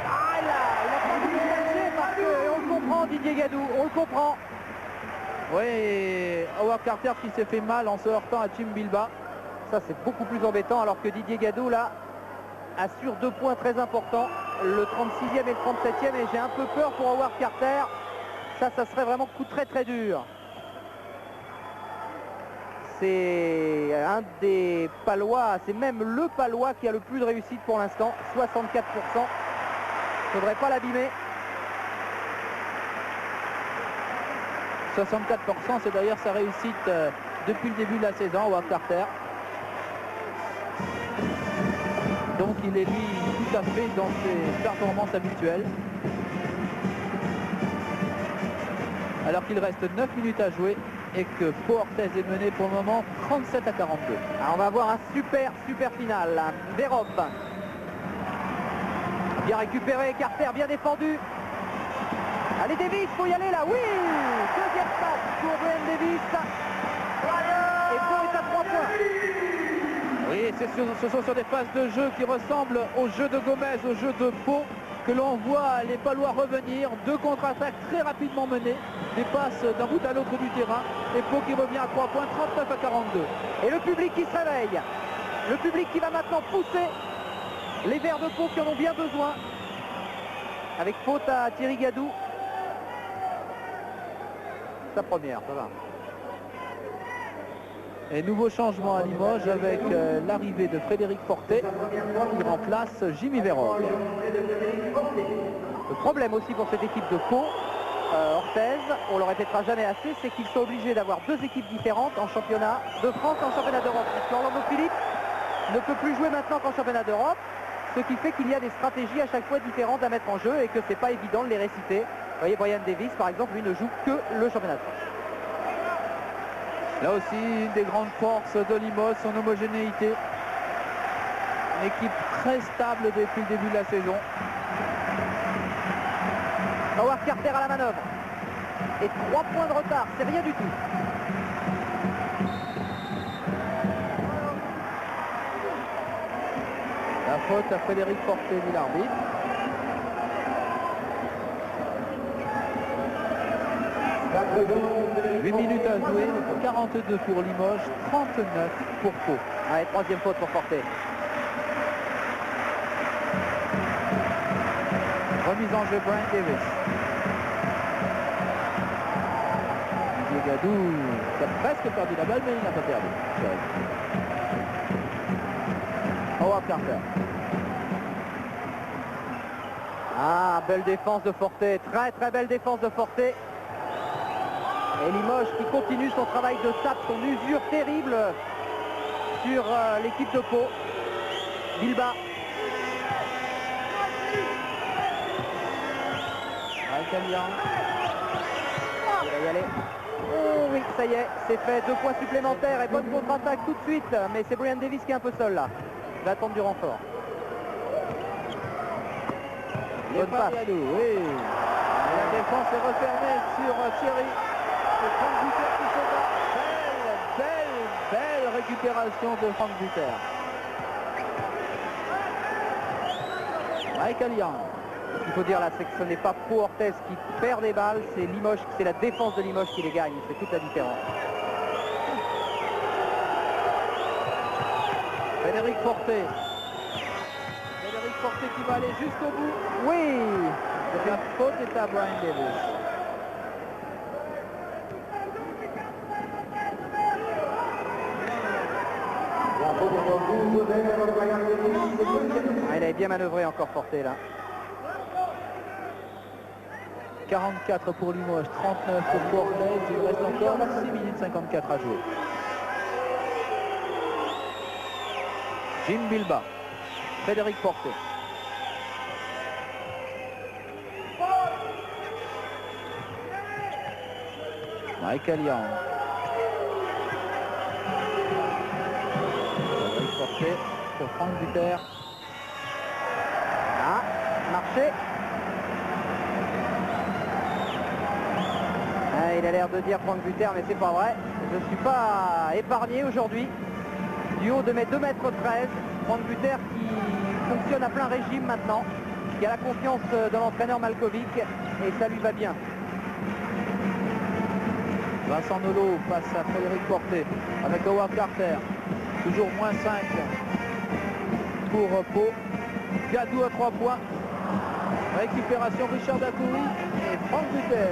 Ah, il a pas voulu chercher parce que on le comprend Didier Gadou, on le comprend. Oui, Howard Carter qui s'est fait mal en se heurtant à Jim Bilbah. Ça c'est beaucoup plus embêtant alors que Didier Gadou là assure 2 points très importants, le 36e et le 37e, et j'ai un peu peur pour Howard Carter. Ça serait vraiment coup très très dur. C'est un des Palois, c'est même le Palois qui a le plus de réussite pour l'instant, 64%. Faudrait pas l'abîmer. 64%, c'est d'ailleurs sa réussite depuis le début de la saison, Howard Carter. Donc il est lui tout à fait dans ses performances habituelles. Alors qu'il reste 9 minutes à jouer et que Pau Orthez est mené pour le moment 37-42. Alors on va avoir un super final. Verov. Bien récupéré, Carter bien défendu. Allez Davis, faut y aller là, oui. Deuxième passe pour Brian Davis. Et Pau est à 3 points. Oui, ce sont sur des phases de jeu qui ressemblent au jeu de Gomez, au jeu de Pau, que l'on voit les Palois revenir. 2 contre-attaques très rapidement menées, des passes d'un bout à l'autre du terrain, et Pau qui revient à 3 points, 39-42. Et le public qui se réveille, le public qui va maintenant pousser les Verts de Pau qui en ont bien besoin, avec faute à Thierry Gadou. Sa première, ça va. Et nouveau changement à Limoges avec l'arrivée de Frédéric Fortet qui remplace Jimmy Verov. Le problème aussi pour cette équipe de Pau, Orthez, on le répétera jamais assez, c'est qu'ils sont obligés d'avoir 2 équipes différentes en championnat de France et en championnat d'Europe. Puisque Orlando Philippe ne peut plus jouer maintenant qu'en championnat d'Europe, ce qui fait qu'il y a des stratégies à chaque fois différentes à mettre en jeu et que c'est pas évident de les réciter. Vous voyez, Brian Davis, par exemple, lui ne joue que le championnat de France. Là aussi, une des grandes forces de Limoges, son homogénéité. Une équipe très stable depuis le début de la saison. Howard Carter à la manœuvre. Et 3 points de retard, c'est rien du tout. La faute à Frédéric Forté, dit l'arbitre. « 8 minutes à jouer, 42 pour Limoges, 39 pour Pau. » Ouais, 3e faute pour Forté. Remise en jeu Brian Davis. Didier Gadou qui a presque perdu la balle, mais il n'a pas perdu. Howard Carter. Ah, belle défense de Forté, très très belle défense de Forté. Et Limoges qui continue son travail de sape, son usure terrible sur l'équipe de Pau. Bilbao. Alcalian. Il va y aller. Oh oui, ça y est, c'est fait. 2 points supplémentaires et bonne contre-attaque tout de suite. Mais c'est Brian Davis qui est un peu seul là. Il va attendre du renfort. Bonne passe. Oui. Et la défense est refermée sur Thierry. Et Franck Buter qui se bat. Belle récupération de Franck Buter. Michael Young. Ce qu'il faut dire là, c'est que ce n'est pas Pau Orthez qui perd des balles, c'est Limoges, c'est la défense de Limoges qui les gagne. C'est toute la différence. Frédéric Forté. Frédéric Forté qui va aller jusqu'au bout. Oui, La faute est à Brian Davis. Ah, il avait bien manœuvré encore Forté là. 44 pour Limoges, 39 pour Orthez. Il reste encore 6 minutes 54 à jouer. Jim Bilbao. Frédéric Forté. Michael Young. Frédéric Forté sur Franck Buter. Ah, marché. Ah, il a l'air de dire Franck Buter, mais c'est pas vrai. Je ne suis pas épargné aujourd'hui. Du haut de mes 2,13 m, Franck Buter qui fonctionne à plein régime maintenant, qui a la confiance de l'entraîneur Malkovic et ça lui va bien. Vincent Nolot passe à Frédéric Forté avec Howard Carter. Toujours moins 5 pour Pau. Gadou à 3 points. Récupération Richard Dacoury et Franck Buter.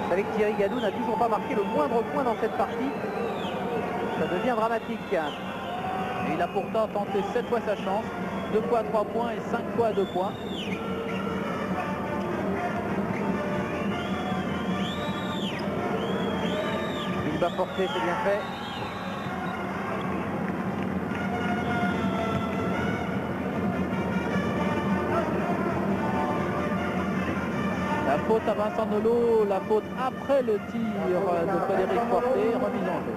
Vous savez que Thierry Gadou n'a toujours pas marqué le moindre point dans cette partie. Ça devient dramatique. Et il a pourtant tenté 7 fois sa chance. 2 fois à 3 points et 5 fois à 2 points. Bilbao Forté, c'est bien fait. La faute à Vincent Nolot, la faute après le tir de Frédéric Forté, remise en jeu.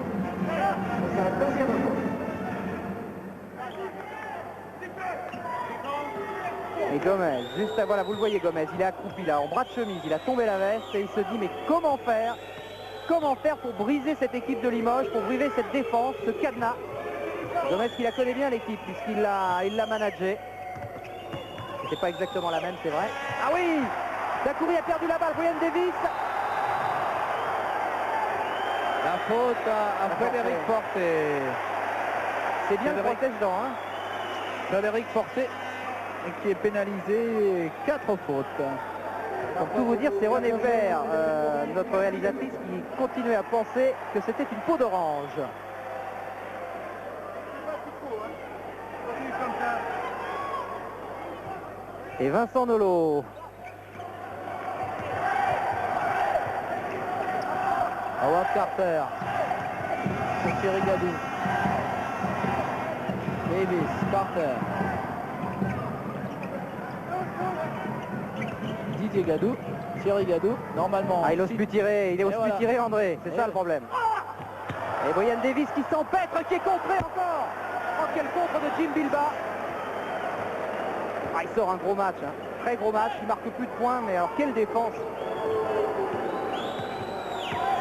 Et Gomez, juste à, voilà, vous le voyez Gomez, il est accroupi là, en bras de chemise, il a tombé la veste et il se dit mais comment faire pour briser cette équipe de Limoges, pour briser cette défense, ce cadenas. Gomez qui la connaît bien l'équipe puisqu'il l'a managé. C'était pas exactement la même, c'est vrai. Ah oui, Dacoury a perdu la balle, Brian Davis. La faute à Frédéric Forté. C'est bien le protège-dents, hein. Frédéric Forté qui est pénalisé 4 fautes. Pour tout vous dire, c'est René Vert, notre réalisatrice, qui continuait à penser que c'était une peau d'orange. Et Vincent Nolot. Howard Carter pour Thierry Gadou. Davis, Carter. Didier Gadou, Thierry Gadou, normalement. Ah, il n'ose plus tirer, il n'ose plus tirer André, c'est ça le problème. Et Brian Davis qui s'empêtre, qui est contré encore. Oh, quel contre de Jim Bilbao. Ah, il sort un gros match, hein. très gros match, il marque plus de points, mais alors quelle défense.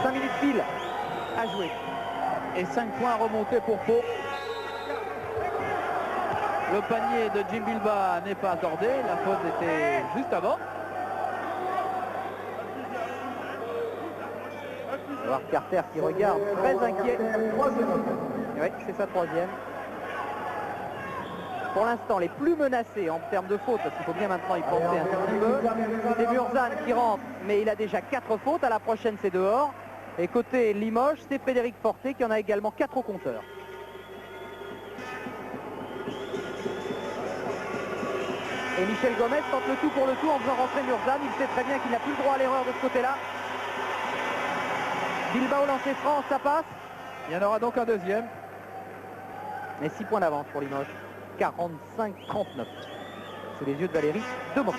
5 minutes pile à jouer. Et 5 points remontés pour Pau. Le panier de Jim Bilba n'est pas accordé, la faute était juste avant. Alors Carter qui regarde très inquiet. Oui, c'est sa troisième. Pour l'instant, les plus menacés en termes de fautes, parce qu'il faut bien maintenant y penser un petit peu, c'est Murzan qui rentre, mais il a déjà 4 fautes. À la prochaine, c'est dehors. Et côté Limoges, c'est Frédéric Forté qui en a également 4 au compteur. Et Michel Gomez tente le tout pour le tout en faisant rentrer Murzan. Il sait très bien qu'il n'a plus le droit à l'erreur de ce côté-là. Bilbao lancé franc, ça passe. Il y en aura donc un deuxième. Mais 6 points d'avance pour Limoges. 45-39. Sous les yeux de Valérie Demory.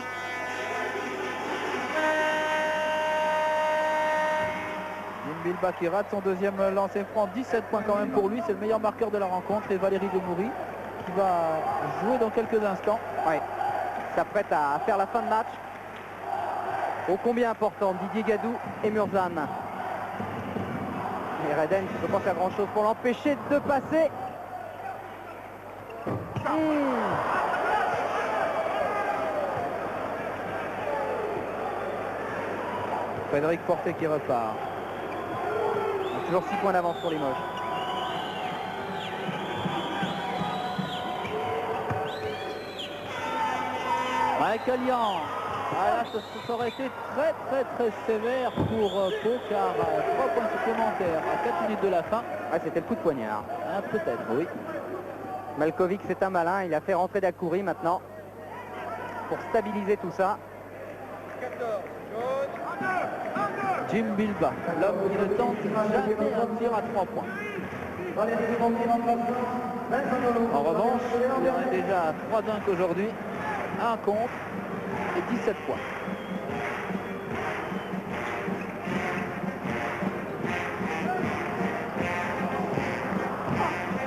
Jim Bilba qui rate son deuxième lancer franc. 17 points quand même pour lui. C'est le meilleur marqueur de la rencontre. Et Valérie Demory qui va jouer dans quelques instants. Ouais. S'apprête à faire la fin de match. Ô combien important, Didier Gadou et Murzan. Et Reden qui ne peut pas faire grand chose pour l'empêcher de passer. Frédéric Forté qui repart. Toujours 6 points d'avance pour Limoges. Michael Young. Ah, là, ça aurait été très sévère pour Pau car 3 points supplémentaires à 4 minutes de la fin. Ouais, c'était le coup de poignard. Ah, peut-être, oui. Malkovic, c'est un malin. Il a fait rentrer Dacoury maintenant pour stabiliser tout ça. Jim Bilba, l'homme qui ne tente jamais un tir à 3 points. En revanche, il en est déjà à 3 dunks aujourd'hui, 1 contre et 17 points.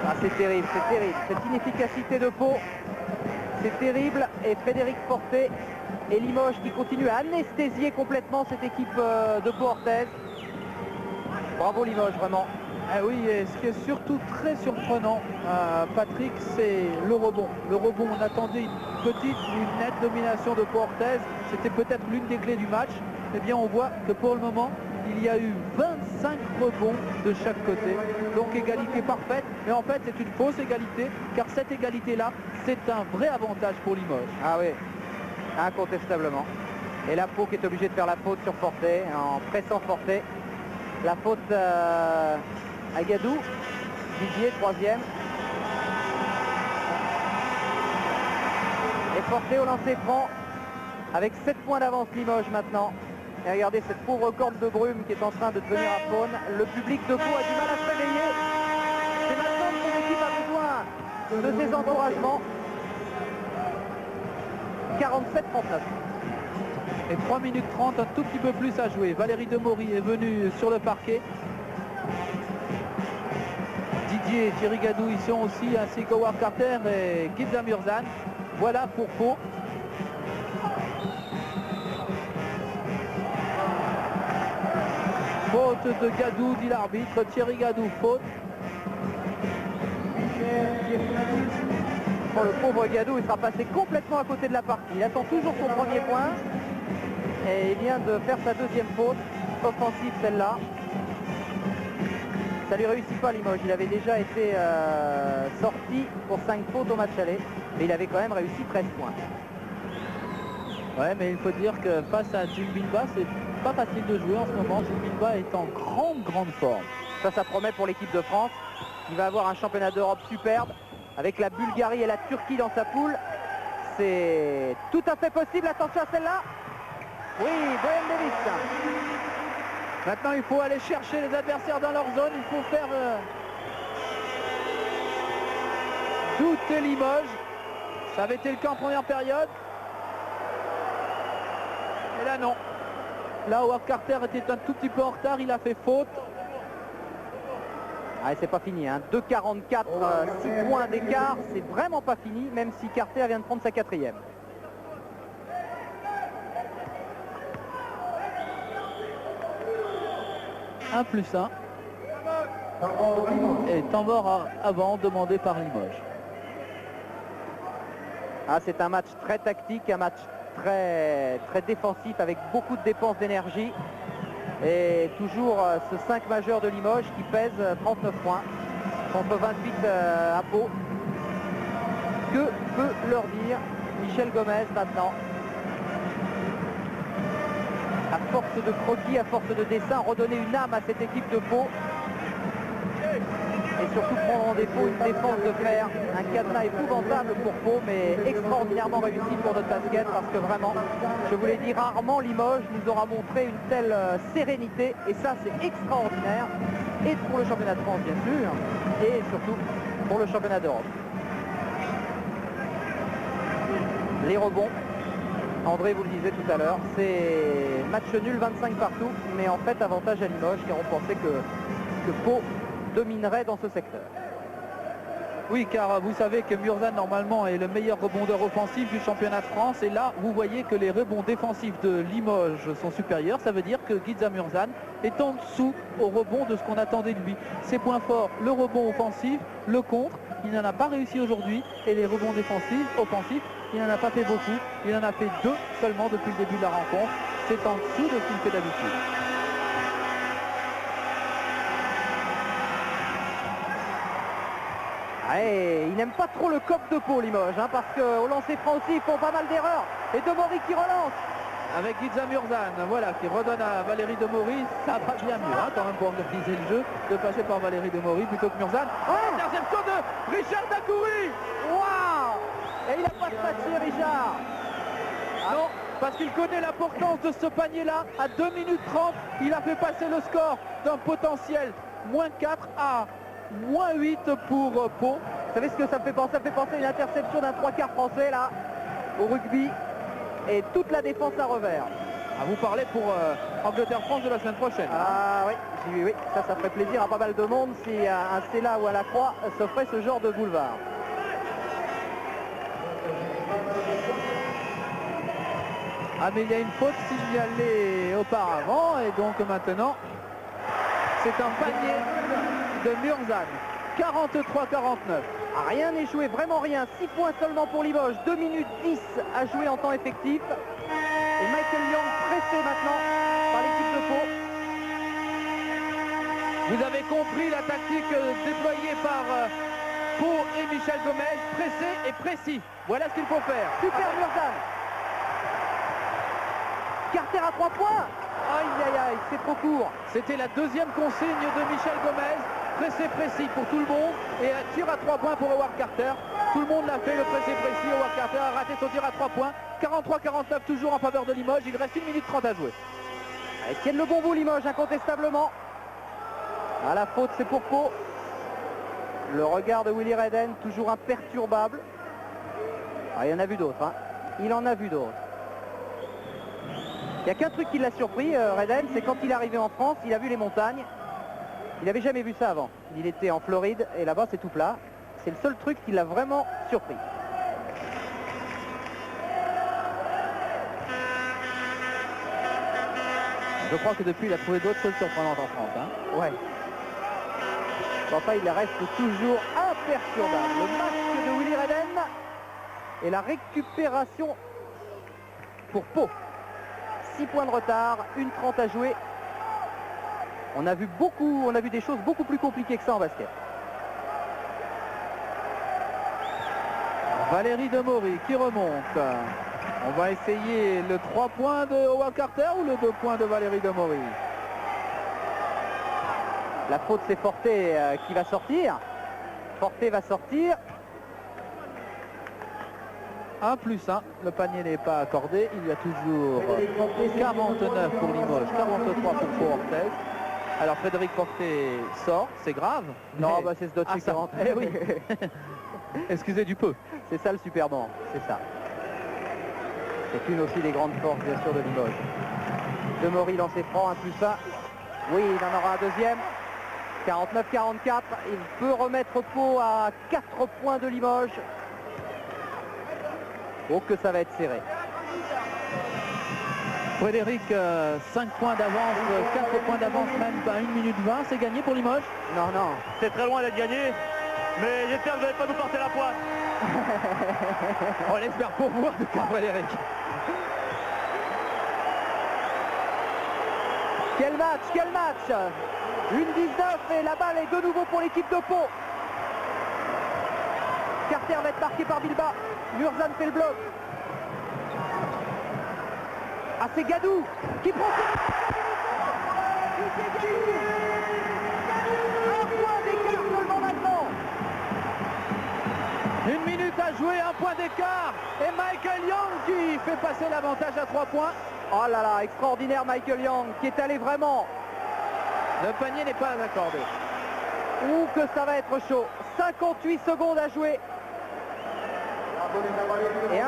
Ah, c'est terrible, c'est terrible. Cette inefficacité de Pau, c'est terrible. Et Frédéric Forté et Limoges qui continue à anesthésier complètement cette équipe de Pau-Orthez. Bravo Limoges, vraiment. Ah oui, et ce qui est surtout très surprenant, Patrick, c'est le rebond. Le rebond, on attendait une petite ou une nette domination de Pau-Orthez. C'était peut-être l'une des clés du match. Eh bien, on voit que pour le moment, il y a eu 25 rebonds de chaque côté. Donc égalité parfaite. Mais en fait, c'est une fausse égalité, car cette égalité-là, c'est un vrai avantage pour Limoges. Ah oui, incontestablement. Et la Pau qui est obligée de faire la faute sur Forté, en pressant Forté. La faute à Gadou. Didier, troisième. Et Forté au lancer franc, avec 7 points d'avance Limoges maintenant. Et regardez cette pauvre corde de brume qui est en train de devenir à faune. Le public de Pau a du mal à se réveiller. C'est maintenant que son équipe a besoin de ses encouragements. 47-39. Et 3 minutes 30, un tout petit peu plus à jouer. Valérie Demory est venue sur le parquet. Didier et Thierry Gadou y sont aussi, ainsi qu'Howard Carter et Gibbs Murzan. Voilà pour Pau. Faute de Gadou, dit l'arbitre. Thierry Gadou, faute. Oh, le pauvre Gadou, il sera passé complètement à côté de la partie. Il attend toujours son premier point. Et il vient de faire sa deuxième faute. Offensive celle-là. Ça lui réussit pas Limoges. Il avait déjà été sorti pour 5 fautes au match aller. Mais il avait quand même réussi 13 points. Ouais, mais il faut dire que face à Jim Bilba, c'est pas facile de jouer en ce moment. Jim Bilba est en grande forme. Ça promet pour l'équipe de France. Il va avoir un championnat d'Europe superbe. Avec la Bulgarie et la Turquie dans sa poule. C'est tout à fait possible. Attention à celle-là. Oui, Boyan Davis. Maintenant, il faut aller chercher les adversaires dans leur zone. Il faut faire douter Limoges. Ça avait été le cas en première période. Et là, non. Là, Howard Carter était un tout petit peu en retard. Il a fait faute. Ah, c'est pas fini, hein. 2,44, 6 points d'écart. C'est vraiment pas fini, même si Carter vient de prendre sa 4e. 1+1. Et temps mort avant demandé par Limoges. Ah, c'est un match très tactique, un match très défensif avec beaucoup de dépenses d'énergie. Et toujours ce 5 majeur de Limoges qui pèse 39 points contre 28 à Pau. Que peut leur dire Michel Gomez maintenant? À force de croquis, à force de dessin, redonner une âme à cette équipe de Pau. Et surtout prendre en défaut une défense de fer, un cadenas épouvantable pour Pau, mais extraordinairement réussi pour notre basket, parce que vraiment, je vous l'ai dit, rarement Limoges nous aura montré une telle sérénité, et ça c'est extraordinaire, et pour le championnat de France bien sûr, et surtout pour le championnat d'Europe. Les rebonds, André vous le disait tout à l'heure, c'est match nul 25 partout, mais en fait avantage à Limoges, car on pensait que Pau dominerait dans ce secteur. Oui, car vous savez que Murzan normalement est le meilleur rebondeur offensif du championnat de France, et là vous voyez que les rebonds défensifs de Limoges sont supérieurs. Ça veut dire que Guiza Murzan est en dessous au rebond de ce qu'on attendait de lui. Ses points forts, le rebond offensif, le contre, il n'en a pas réussi aujourd'hui, et les rebonds offensifs, il n'en a pas fait beaucoup, il en a fait 2 seulement depuis le début de la rencontre. C'est en dessous de ce qu'il fait d'habitude. Et il n'aime pas trop le cop de Pau, Limoges, hein, parce qu'au lancer franc aussi, ils font pas mal d'erreurs. Et Demory qui relance. Avec Guiza Murzan, voilà, qui redonne à Valérie Demory. Ça va bien mieux, hein, quand même, pour organiser le jeu, de passer par Valérie Demory plutôt que Murzan. Oh, interception de Richard Dacoury. Waouh! Et il n'a pas de Richard. Non, parce qu'il connaît l'importance de ce panier-là. À 2 minutes 30, il a fait passer le score d'un potentiel -4 à -8 pour Pau. Vous savez ce que ça me fait penser? Ça me fait penser à une interception d'un 3/4 français, là, au rugby. Et toute la défense à revers. À vous parler pour Angleterre-France de la semaine prochaine. Ah oui, oui, ça ferait plaisir à pas mal de monde si un Cella ou à la Croix s'offrait ce genre de boulevard. Ah, mais il y a une faute signalée auparavant, et donc maintenant c'est un panier de Murzan. 43-49. Rien n'est joué, vraiment rien. 6 points seulement pour Limoges. 2 minutes 10 à jouer en temps effectif. Et Michael Young pressé maintenant par l'équipe de Pau. Vous avez compris la tactique déployée par Pau et Michel Gomez. Pressé et précis. Voilà ce qu'il faut faire. Super Murzan. Carter à 3 points. Aïe aïe aïe, c'est trop court. C'était la deuxième consigne de Michel Gomez. Pressé précis pour tout le monde, et un tir à 3 points pour Howard Carter. Tout le monde l'a fait, le pressé précis. Howard Carter a raté son tir à 3 points. 43-49 toujours en faveur de Limoges. Il reste 1 minute 30 à jouer. Ils tiennent le bon bout, Limoges, incontestablement. À la faute, c'est pour Pau. Le regard de Willy Redden, toujours imperturbable. Ah, il en a vu d'autres, hein. Il en a vu d'autres. Il n'y a qu'un truc qui l'a surpris, Redden, c'est quand il est arrivé en France, il a vu les montagnes. Il n'avait jamais vu ça avant. Il était en Floride et là-bas c'est tout plat. C'est le seul truc qui l'a vraiment surpris. Je crois que depuis il a trouvé d'autres choses surprenantes en France. Hein. Ouais. Enfin, il reste toujours imperturbable. Le masque de Willy Redden et la récupération pour Pau. 6 points de retard, 1:30 à jouer. On a vu des choses beaucoup plus compliquées que ça en basket. Valérie Demory qui remonte. On va essayer le 3 points de Howard Carter ou le 2 points de Valérie Demory. La faute, c'est Forté qui va sortir. Forté va sortir. 1+1, le panier n'est pas accordé. Il y a toujours 49 pour Limoges, 43 pour Pau Orthez. Alors Frédéric Forté sort, c'est grave. Non, bah c'est ce d'autres ça. Eh oui. Excusez du peu. C'est ça le super banc, c'est ça. C'est une aussi des grandes forces bien sûr de Limoges. Demory lancé franc, 1+1. Oui, il en aura un deuxième. 49-44. Il peut remettre Pau à 4 points de Limoges. Oh que ça va être serré. Frédéric, 5 points d'avance, 4 points d'avance même, à 1 minute 20, c'est gagné pour Limoges? Non, non, c'est très loin d'être gagné, mais j'espère que vous n'allez pas nous porter la poisse. On l'espère pour vous, en tout cas, Frédéric. Quel match, quel match! Une 19 et la balle est de nouveau pour l'équipe de Pau. Carter va être marqué par Bilba. Murzan fait le bloc. Ah, c'est Gadou qui prend un point d'écart seulement maintenant. 1 minute à jouer, 1 point d'écart. Et Michael Young qui fait passer l'avantage à 3 points. Oh là là, extraordinaire Michael Young qui est allé vraiment. Le panier n'est pas accordé. Ouh, que ça va être chaud. 58 secondes à jouer. Et 1+1.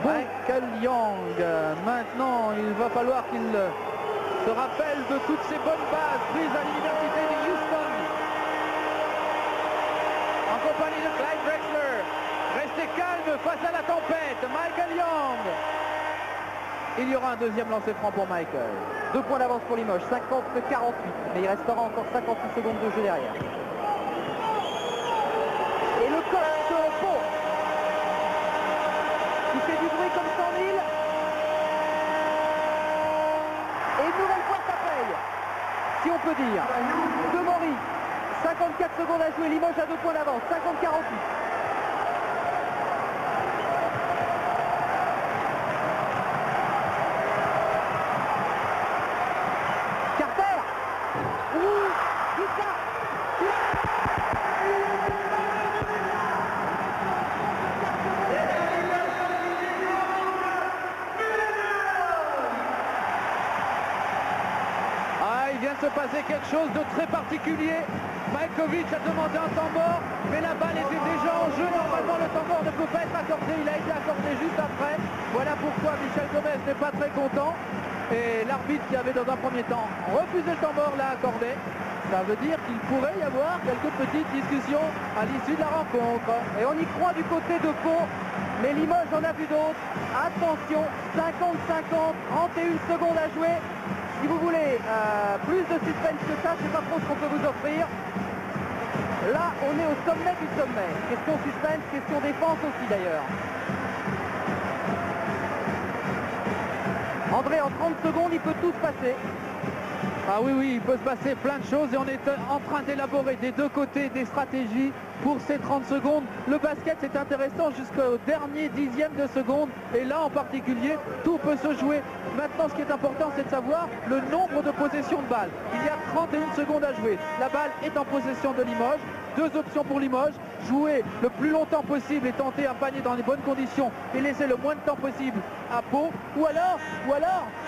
Michael Young, maintenant il va falloir qu'il se rappelle de toutes ces bonnes bases prises à l'université de Houston. En compagnie de Clyde Drexler. Restez calme face à la tempête. Michael Young. Il y aura un deuxième lancer franc pour Michael. 2 points d'avance pour Limoges, 50-48. Mais il restera encore 58 secondes de jeu derrière. Et le coach Pau qui fait du bruit comme 100 000. Et une nouvelle fois ça paye, si on peut dire. De Maury, 54 secondes à jouer, Limoges a 2 points d'avance, 50-48. Se passer quelque chose de très particulier. Majkovic a demandé un temps mort, mais la balle était déjà en jeu. Normalement, le temps mort ne peut pas être accordé. Il a été accordé juste après. Voilà pourquoi Michel Gomez n'est pas très content. Et l'arbitre qui avait dans un premier temps refusé le temps mort l'a accordé. Ça veut dire qu'il pourrait y avoir quelques petites discussions à l'issue de la rencontre. Et on y croit du côté de Pau, mais Limoges en a vu d'autres. Attention, 50-50, 31 secondes à jouer. Si vous voulez plus de suspense que ça, je ne sais pas trop ce qu'on peut vous offrir. Là, on est au sommet du sommet. Question suspense, question défense aussi d'ailleurs. André, en 30 secondes, il peut tout se passer. Ah oui, oui, il peut se passer plein de choses et on est en train d'élaborer des deux côtés des stratégies pour ces 30 secondes. Le basket, c'est intéressant jusqu'au dernier dixième de seconde et là en particulier, tout peut se jouer. Maintenant, ce qui est important, c'est de savoir le nombre de possessions de balles. Il y a 31 secondes à jouer. La balle est en possession de Limoges. 2 options pour Limoges, jouer le plus longtemps possible et tenter un panier dans les bonnes conditions et laisser le moins de temps possible à Pau, ou alors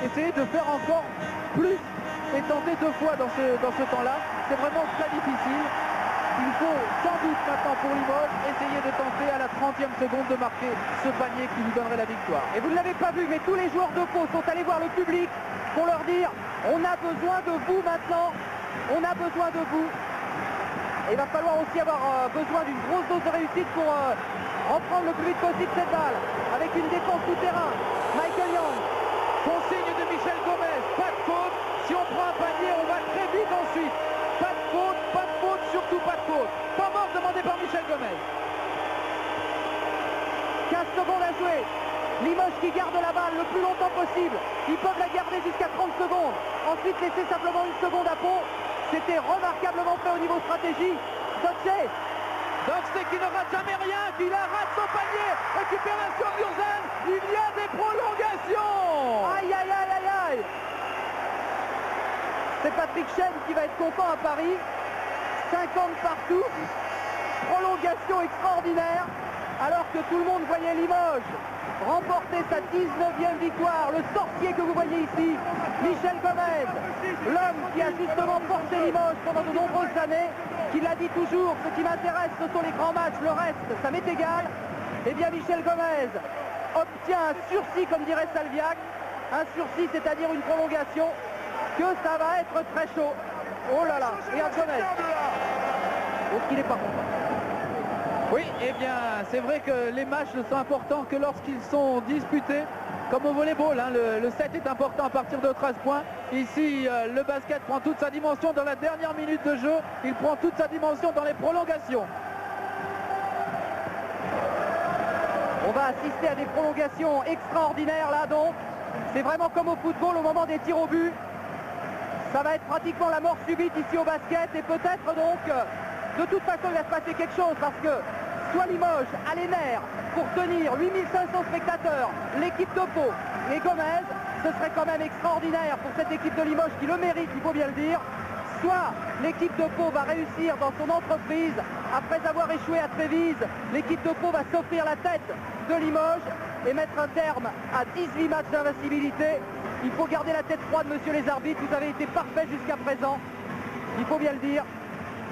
essayer de faire encore plus et tenter 2 fois dans ce temps-là. C'est vraiment très difficile. Il faut sans doute maintenant pour Limoges essayer de tenter à la 30e seconde de marquer ce panier qui lui donnerait la victoire. Et vous ne l'avez pas vu, mais tous les joueurs de Pau sont allés voir le public pour leur dire on a besoin de vous maintenant, on a besoin de vous. Et il va falloir aussi avoir besoin d'une grosse dose de réussite pour reprendre le plus vite possible cette balle avec une défense tout-terrain. Michael Young. Consigne de Michel Gomez, pas de faute. Si on prend un panier, on va très vite ensuite. Pas de faute, surtout pas de faute. Temps mort demandé par Michel Gomez. 15 secondes à jouer. Limoges qui garde la balle le plus longtemps possible. Ils peuvent la garder jusqu'à 30 secondes. Ensuite laisser simplement 1 seconde à Pau. C'était remarquablement fait au niveau stratégie. Doxé qui ne rate jamais rien, qui la rate son panier. Récupération Murzan. Il y a des prolongations. Aïe, aïe, aïe, aïe, aïe. C'est Patrick Chen qui va être content à Paris. 50 partout. Prolongation extraordinaire. Alors que tout le monde voyait Limoges remporter sa 19e victoire. Le sorcier que vous voyez ici, Michel Gomez, l'homme qui a justement porté Limoges pendant de nombreuses années, qui l'a dit toujours, ce qui m'intéresse ce sont les grands matchs, le reste ça m'est égal. Eh bien Michel Gomez obtient un sursis comme dirait Salviac, un sursis c'est-à-dire une prolongation, que ça va être très chaud. Oh là là, regarde Gomez. Est-ce qu'il n'est pas content? Oui, eh bien, c'est vrai que les matchs ne sont importants que lorsqu'ils sont disputés. Comme au volleyball, hein, le set est important à partir de 13 points. Ici, le basket prend toute sa dimension dans la dernière minute de jeu. Il prend toute sa dimension dans les prolongations. On va assister à des prolongations extraordinaires là donc. C'est vraiment comme au football au moment des tirs au but. Ça va être pratiquement la mort subite ici au basket et peut-être donc, de toute façon il va se passer quelque chose parce que soit Limoges a les nerfs pour tenir 8500 spectateurs, l'équipe de Pau et Gomez, ce serait quand même extraordinaire pour cette équipe de Limoges qui le mérite, il faut bien le dire. Soit l'équipe de Pau va réussir dans son entreprise, après avoir échoué à Trévise, l'équipe de Pau va s'offrir la tête de Limoges et mettre un terme à 18 matchs d'invincibilité. Il faut garder la tête froide, monsieur les arbitres, vous avez été parfaits jusqu'à présent, il faut bien le dire.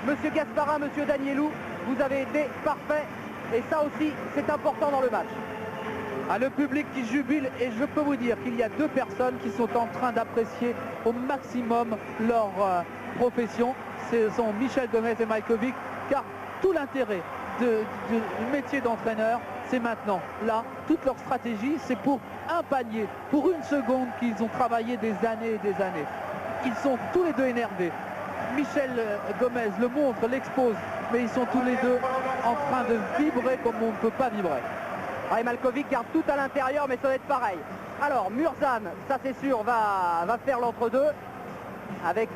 Monsieur Gasparin, monsieur Danielou, vous avez été parfaits et ça aussi c'est important dans le match. Ah, le public qui jubile et je peux vous dire qu'il y a deux personnes qui sont en train d'apprécier au maximum leur profession. Ce sont Michel Gomez et Majkovic, car tout l'intérêt du métier d'entraîneur, c'est maintenant. Là, toute leur stratégie, c'est pour un panier, pour une seconde qu'ils ont travaillé des années et des années. Ils sont tous les deux énervés. Michel Gomez le montre, l'expose, mais ils sont tous les deux en train de vibrer comme on ne peut pas vibrer. Ah, et Malkovic garde tout à l'intérieur, mais ça va être pareil. Alors, Murzan, ça c'est sûr, va faire l'entre-deux avec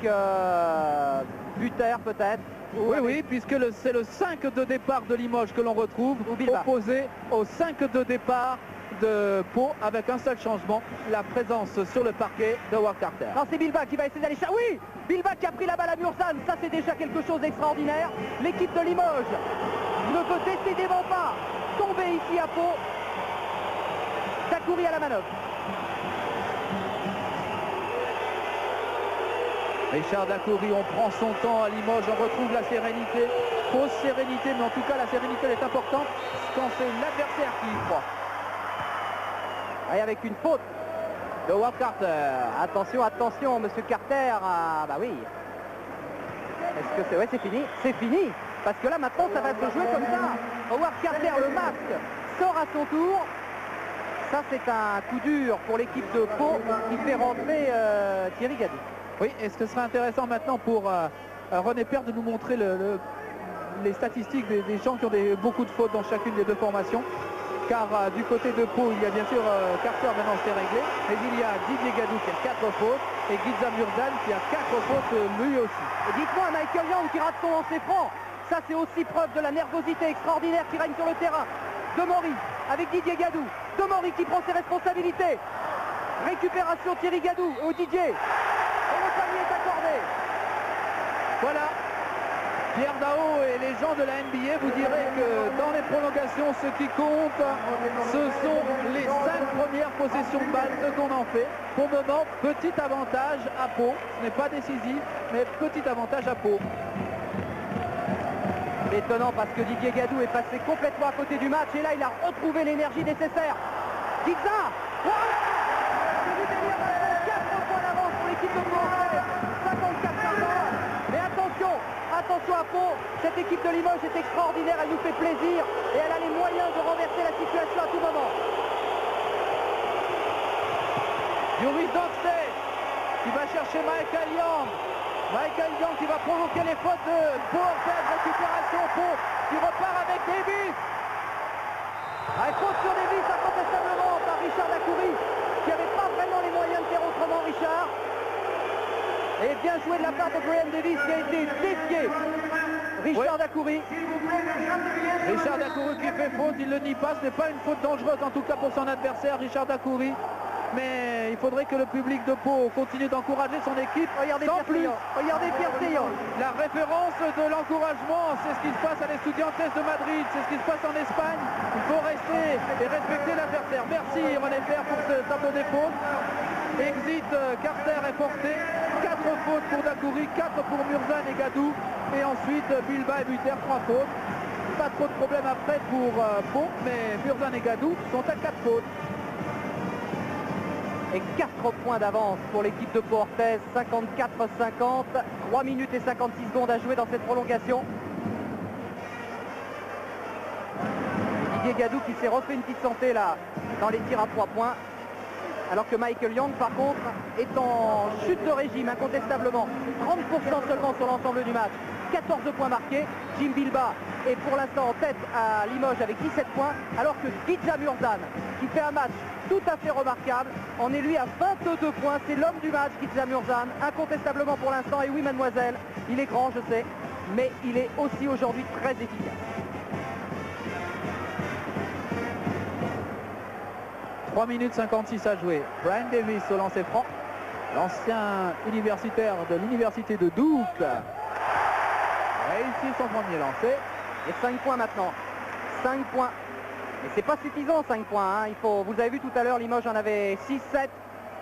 Buter peut-être. Oui, oui, puisque c'est le 5 de départ de Limoges que l'on retrouve, opposé au 5 de départ de Pau, avec un seul changement, la présence sur le parquet de Howard Carter. Non, c'est Bilbao qui va essayer d'aller chercher. Oui, Bilbao qui a pris la balle à Murzan, ça c'est déjà quelque chose d'extraordinaire. L'équipe de Limoges ne peut décidément pas tomber ici à Pau. Dakouri à la manœuvre. Richard Dakouri, on prend son temps à Limoges, on retrouve la sérénité, fausse sérénité, mais en tout cas la sérénité est importante quand c'est l'adversaire qui y croit. Et avec une faute de Howard Carter. Attention, attention, monsieur Carter. Ah, bah oui. Est-ce que c'est... Ouais, c'est fini. C'est fini. Parce que là, maintenant, ça va se jouer comme ça. Howard Carter, le masque, sort à son tour. Ça, c'est un coup dur pour l'équipe de Pau qui fait rentrer Thierry Gadou. Oui, et ce serait intéressant maintenant pour René Père de nous montrer les statistiques des gens qui ont beaucoup de fautes dans chacune des deux formations. Car du côté de Pau, il y a bien sûr Carter, maintenant c'est réglé, mais il y a Didier Gadou qui a 4 fautes et Guiza Murzan qui a 4 fautes lui aussi. Et dites-moi, Michael Young qui rate son lancer franc, ça c'est aussi preuve de la nervosité extraordinaire qui règne sur le terrain. Demori avec Didier Gadou, Demori qui prend ses responsabilités. Récupération Thierry Gadou au Didier. Et le panier est accordé. Voilà. Pierre Daho et les gens de la NBA vous diraient que dans les prolongations, ce qui compte, ce sont les 5 premières possessions de balle, ce qu'on en fait. Pour le moment, petit avantage à Pau. Ce n'est pas décisif, mais petit avantage à Pau. Étonnant parce que Didier Gadou est passé complètement à côté du match et là il a retrouvé l'énergie nécessaire. Giza, voilà, c'est du délire, 4 points d'avance pour l'équipe de Pau. 54-50. Mais attention, attention à Pau, cette équipe de Limoges est extraordinaire, elle nous fait plaisir et elle a les moyens de renverser la situation à tout moment. Joris Doxey qui va chercher Michael Young. Michael Young qui va provoquer les fautes de Pau. Récupération Pau qui repart avec Davis. Faute sur Davis incontestablement par Richard Dakouri qui n'avait pas vraiment les moyens de faire autrement, Richard. Et bien joué de la part de Brian Davis qui a été défié. Richard Dakouri. Richard Dakouri qui fait faute, il ne le nie pas, ce n'est pas une faute dangereuse en tout cas pour son adversaire Richard Dakouri. Mais il faudrait que le public de Pau continue d'encourager son équipe. Regardez sans plus. Regardez Pierre Seyant. La référence de l'encouragement, c'est ce qui se passe à l'Estudiantes de Madrid, c'est ce qui se passe en Espagne. Il faut rester et respecter l'adversaire. Merci René Père pour ce tableau des fautes. Exit Carter est porté. 4 fautes pour Dakouri, 4 pour Murzan et Gadou. Et ensuite Bilbao et Buter, 3 fautes. Pas trop de problèmes après pour Pau, mais Murzan et Gadou sont à 4 fautes. Et 4 points d'avance pour l'équipe de Pau Orthez, 54-50, 3 minutes et 56 secondes à jouer dans cette prolongation. Didier Gadou qui s'est refait une petite santé là dans les tirs à 3 points. Alors que Michael Young, par contre, est en chute de régime, incontestablement. 30% seulement sur l'ensemble du match. 14 points marqués. Jim Bilbah est pour l'instant en tête à Limoges avec 17 points. Alors que Gidja Murzan, qui fait un match tout à fait remarquable, en est lui à 22 points. C'est l'homme du match, Gidja Murzan, incontestablement pour l'instant. Et oui, mademoiselle, il est grand, je sais, mais il est aussi aujourd'hui très efficace. 3 minutes 56 à jouer. Brian Davis au lancer franc. L'ancien universitaire de l'université de Duke réussit son premier lancer. Et 5 points maintenant. 5 points. Et c'est pas suffisant 5 points. Hein. Vous avez vu tout à l'heure, Limoges en avait 6, 7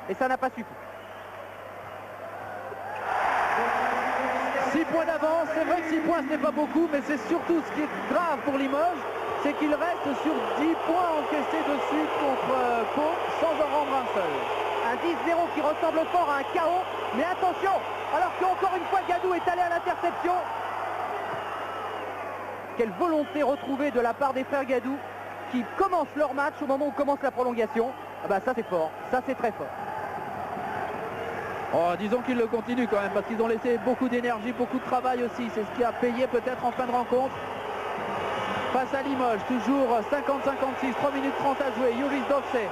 et ça n'a pas suffi. 6 points d'avance. C'est vrai que 6 points ce n'est pas beaucoup, mais c'est surtout ce qui est grave pour Limoges, c'est qu'il reste sur 10 points encaissés de suite contre Pau sans en rendre un seul. Un 10-0 qui ressemble fort à un chaos, mais attention, alors qu'encore une fois Gadou est allé à l'interception. Quelle volonté retrouvée de la part des frères Gadou qui commencent leur match au moment où commence la prolongation. Ah bah ça c'est fort, ça c'est très fort. Oh, disons qu'ils le continuent quand même parce qu'ils ont laissé beaucoup d'énergie, beaucoup de travail aussi. C'est ce qui a payé peut-être en fin de rencontre. Face à Limoges, toujours 50-56, 3 minutes 30 à jouer. Yuris Dovse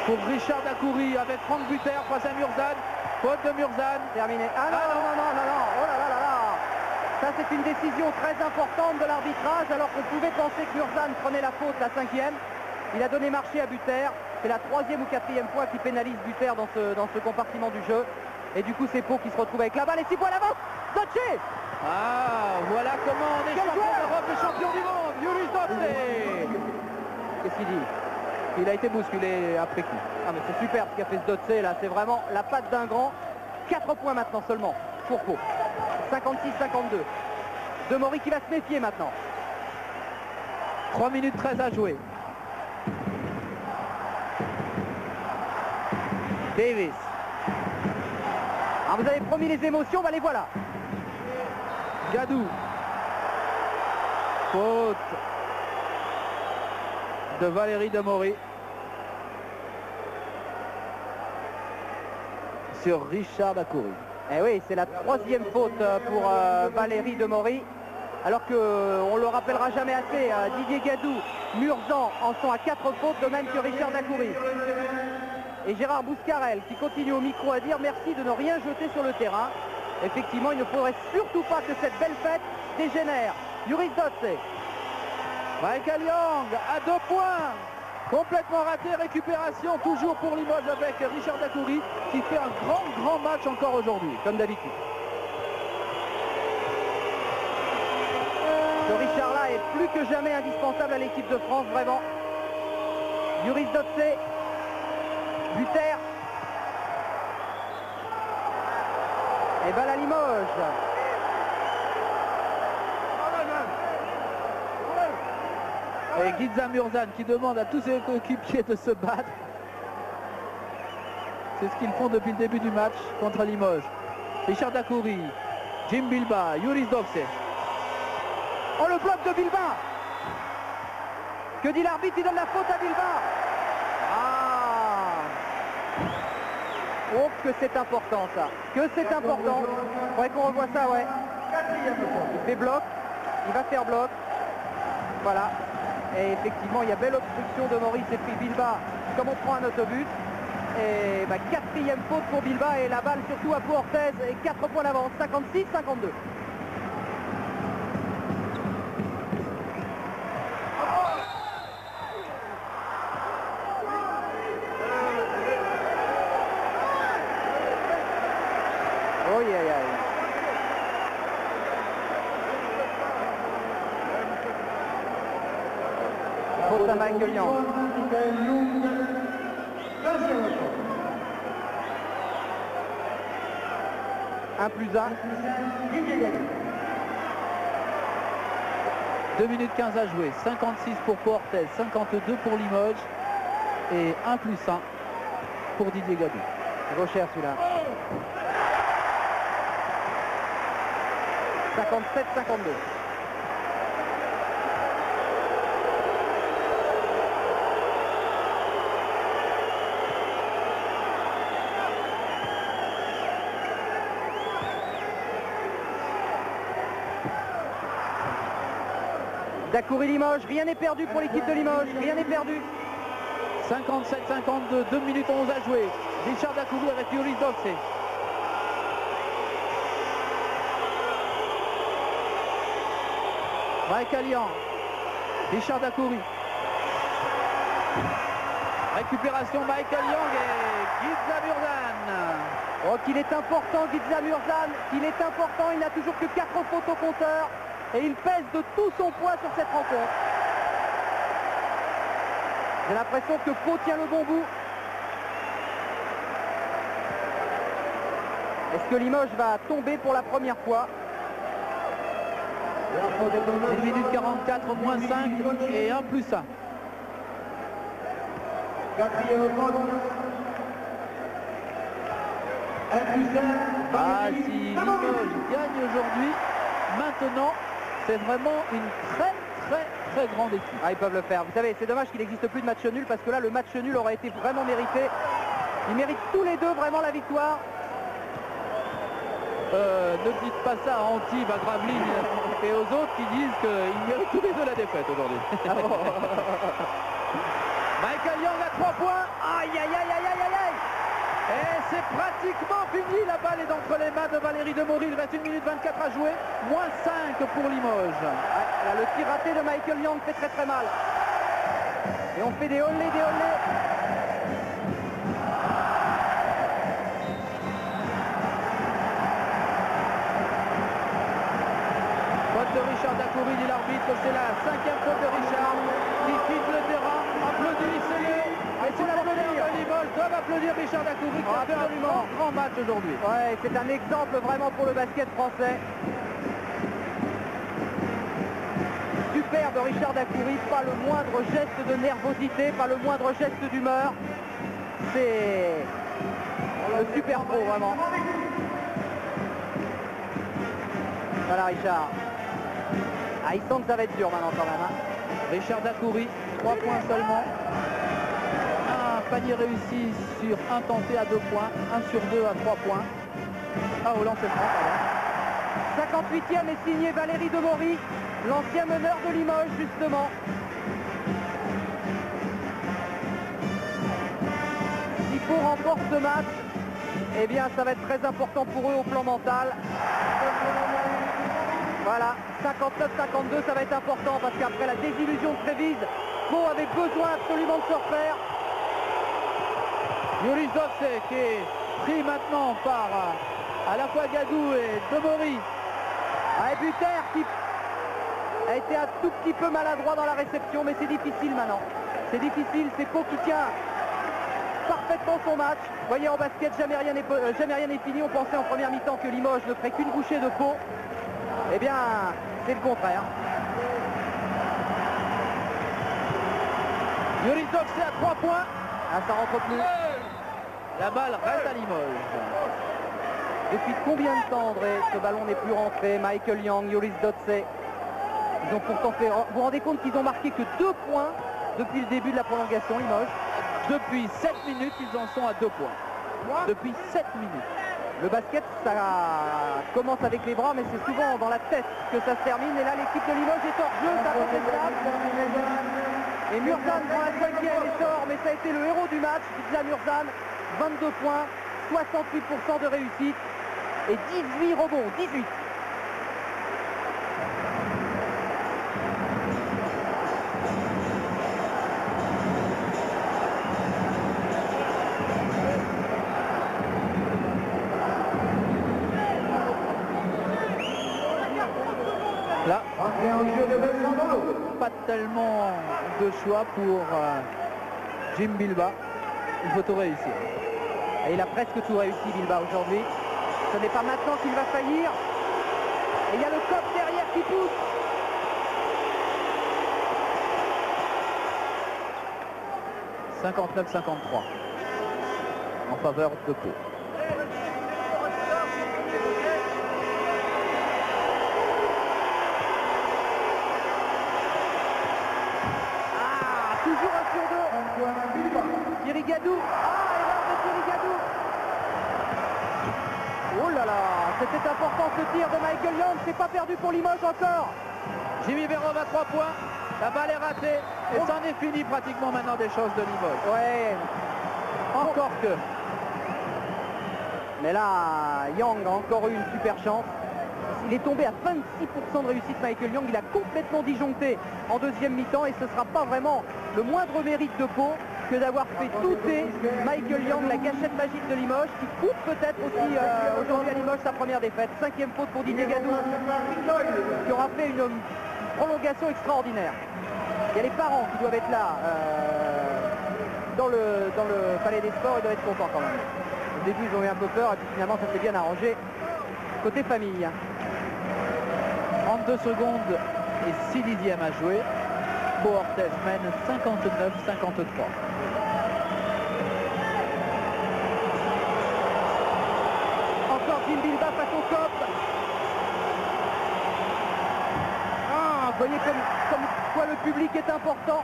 pour Richard Dacoury avec Franck Buter face à Murzan. Faute de Murzan. Terminé. Ah non, non. Oh là là là là. Ça c'est une décision très importante de l'arbitrage alors qu'on pouvait penser que Murzan prenait la faute, la 5e. Il a donné marché à Buter. C'est la 3e ou 4e fois qu'il pénalise Buter dans ce compartiment du jeu. Et du coup c'est Pau qui se retrouve avec la balle et 6 points d'avance. Dotche. Ah, voilà comment on est champion d'Europe et champion du monde. Yuris Dovse. Qu'est-ce qu'il dit? Il a été bousculé après coup. Ah mais c'est super ce qu'a fait ce Dotse là, c'est vraiment la patte d'un grand. 4 points maintenant seulement pour Pau. 56-52. Demory qui va se méfier maintenant. 3 minutes 13 à jouer. Davis. Ah, vous avez promis les émotions, bah les voilà. Gadou. Faute de Valérie Demory sur Richard Dacoury. Eh oui, c'est la 3e faute pour Valérie Demory. Alors qu'on ne le rappellera jamais assez, Didier Gadou, Murzan en sont à 4 fautes, de même que Richard Dacoury. Et Gérard Bouscarel qui continue au micro à dire merci de ne rien jeter sur le terrain. Effectivement, il ne faudrait surtout pas que cette belle fête dégénère. Yuris Dotse. Michael Young à 2 points. Complètement raté, récupération toujours pour Limoges avec Richard Dacoury qui fait un grand match encore aujourd'hui, comme d'habitude. Ce Richard-là est plus que jamais indispensable à l'équipe de France, vraiment. Yuris Dotse. Buter. Et balle à Limoges. Et Gidja Murzan qui demande à tous ses coéquipiers de se battre. C'est ce qu'ils font depuis le début du match contre Limoges. Richard Dacoury, Jim Bilbah, Yuris Dovse. Oh, le bloc de Bilbah. Que dit l'arbitre? Il donne la faute à Bilbah. Ah. Oh, que c'est important ça. Que c'est important. Il faudrait qu'on revoie ça, ouais. Il fait bloc. Il va faire bloc. Voilà. Et effectivement, il y a belle obstruction de Maurice et puis Bilbah, comme on prend un autobus. Et 4e faute pour Bilbah et la balle surtout à Pau Orthez et 4 points d'avance, 56-52. Oh aïe aïe. Faute à Michael Young. Un plus un. 2 minutes 15 à jouer. 56 pour Pau Orthez, 52 pour Limoges et 1 plus 1 pour Didier Gadou. Gaucher celui-là. 57-52. Dacoury Limoges, rien n'est perdu pour l'équipe de Limoges, rien n'est perdu. 57-52, 2 minutes 11 à jouer. Richard Dacoury avec Yoris Doxé. Michael Young, Richard Dacoury. Récupération Michael Young et Gitza Murdan. Oh, qu'il est important Gitza Murdan, qu'il est important, il n'a toujours que 4 fautes au compteur et il pèse de tout son poids sur cette rencontre. J'ai l'impression que Pau tient le bon bout. Est-ce que Limoges va tomber pour la première fois? 1 minute 44, moins 5 et 1 plus 1. Ah, si Limoges gagne aujourd'hui, maintenant, c'est vraiment une très grande équipe. Ah, ils peuvent le faire. Vous savez, c'est dommage qu'il n'existe plus de match nul parce que là, le match nul aurait été vraiment mérité. Ils méritent tous les deux vraiment la victoire. Ne dites pas ça à Antibes, à Gravelines et aux autres qui disent qu'ils méritent tous les deux la défaite aujourd'hui. Michael Young à 3 points. Aïe, aïe, aïe, aïe, aïe, aïe, aïe. Et c'est pratiquement fini. La balle est entre les mains de Valérie Demory. Il reste 1 minute 24 à jouer. Moins 5 pour Limoges. Ouais, là, le tir raté de Michael Young fait très mal. Et on fait des olés, des olés. Faute de Richard Dacoury, dit l'arbitre. C'est la 5e faute de Richard. Qui quitte le terrain. Applaudissez-le. Et c'est l'applaudissement de Limoges. Doivent applaudir Richard Dacoury qui a fait un grand match aujourd'hui. Ouais, c'est un exemple vraiment pour le basket français. Superbe Richard Dacoury, pas le moindre geste de nervosité, pas le moindre geste d'humeur. C'est le super pro vraiment. Voilà Richard. Ah, il sent que ça va être dur maintenant quand même. Hein. Richard Dacoury, 3 points seulement. Un panier réussi sur un tenté à 2 points. 1 sur 2 à 3 points. Ah, au lancer franc, pardon. 58e est signé Valérie Demory, l'ancien meneur de Limoges justement. Si Pau remporte ce match, eh bien ça va être très important pour eux au plan mental. Voilà, 59-52, ça va être important parce qu'après la désillusion de Trévise, Pau avait besoin absolument de se refaire. Yoris Doxé qui est pris maintenant par à la fois Gadou et Demory. Ah, et Buter qui a été un tout petit peu maladroit dans la réception, mais c'est difficile maintenant. C'est difficile, c'est Pau qui tient parfaitement son match. Vous voyez, en basket, jamais rien n'est fini. On pensait en première mi-temps que Limoges ne ferait qu'une bouchée de Pau. Eh bien, c'est le contraire. Yoris Doxé à 3 points. Ah, ça rentre plus. La balle reste à Limoges. Depuis combien de temps, André, ce ballon n'est plus rentré? Michael Young, Yoris Doxé. Ils ont pourtant fait... Vous vous rendez compte qu'ils ont marqué que 2 points depuis le début de la prolongation, Limoges? Depuis 7 minutes, ils en sont à 2 points. Depuis 7 minutes. Le basket, ça commence avec les bras, mais c'est souvent dans la tête que ça se termine. Et là, l'équipe de Limoges est hors jeu, c'est incontestable. Et Murdan prend la 5e et sort, mais ça a été le héros du match, Gitza Murdan. 22 points, 68% de réussite et 18 rebonds, 18. Là, pas tellement de choix pour Jim Bilbao. Il faut tout réussir. Et il a presque tout réussi, Bilbao, aujourd'hui. Ce n'est pas maintenant qu'il va faillir. Et il y a le cop derrière qui pousse. « 59-53 » en faveur de Pau. Ah, toujours 1 sur 2. Thierry Gadou. Ah, erreur de Thierry Gadou. Oh là là, c'était important ce tir de Michael Young. C'est pas perdu pour Limoges encore. Jimmy Vérove à 3 points. La balle est ratée. Et c'en est fini pratiquement maintenant des chances de Limoges. Ouais. Encore que. Mais là, Yang a encore eu une super chance. Il est tombé à 26% de réussite, Michael Yang. Il a complètement disjoncté en deuxième mi-temps et ce ne sera pas vraiment le moindre mérite de Pau que d'avoir fait douter Michael Yang, la gâchette magique de Limoges, qui coûte peut-être aussi aujourd'hui à Limoges sa première défaite. 5e faute pour Didier Gadou, qui aura fait une prolongation extraordinaire. Il y a les parents qui doivent être là dans le Palais des Sports, ils doivent être contents quand même. Au début, ils ont eu un peu peur et puis finalement, ça s'est bien arrangé côté famille. 32 secondes et 6 dixièmes à jouer. Pau Orthez mène 59-53. Encore Jim Bilba face au COP. Vous voyez comme quoi le public est important.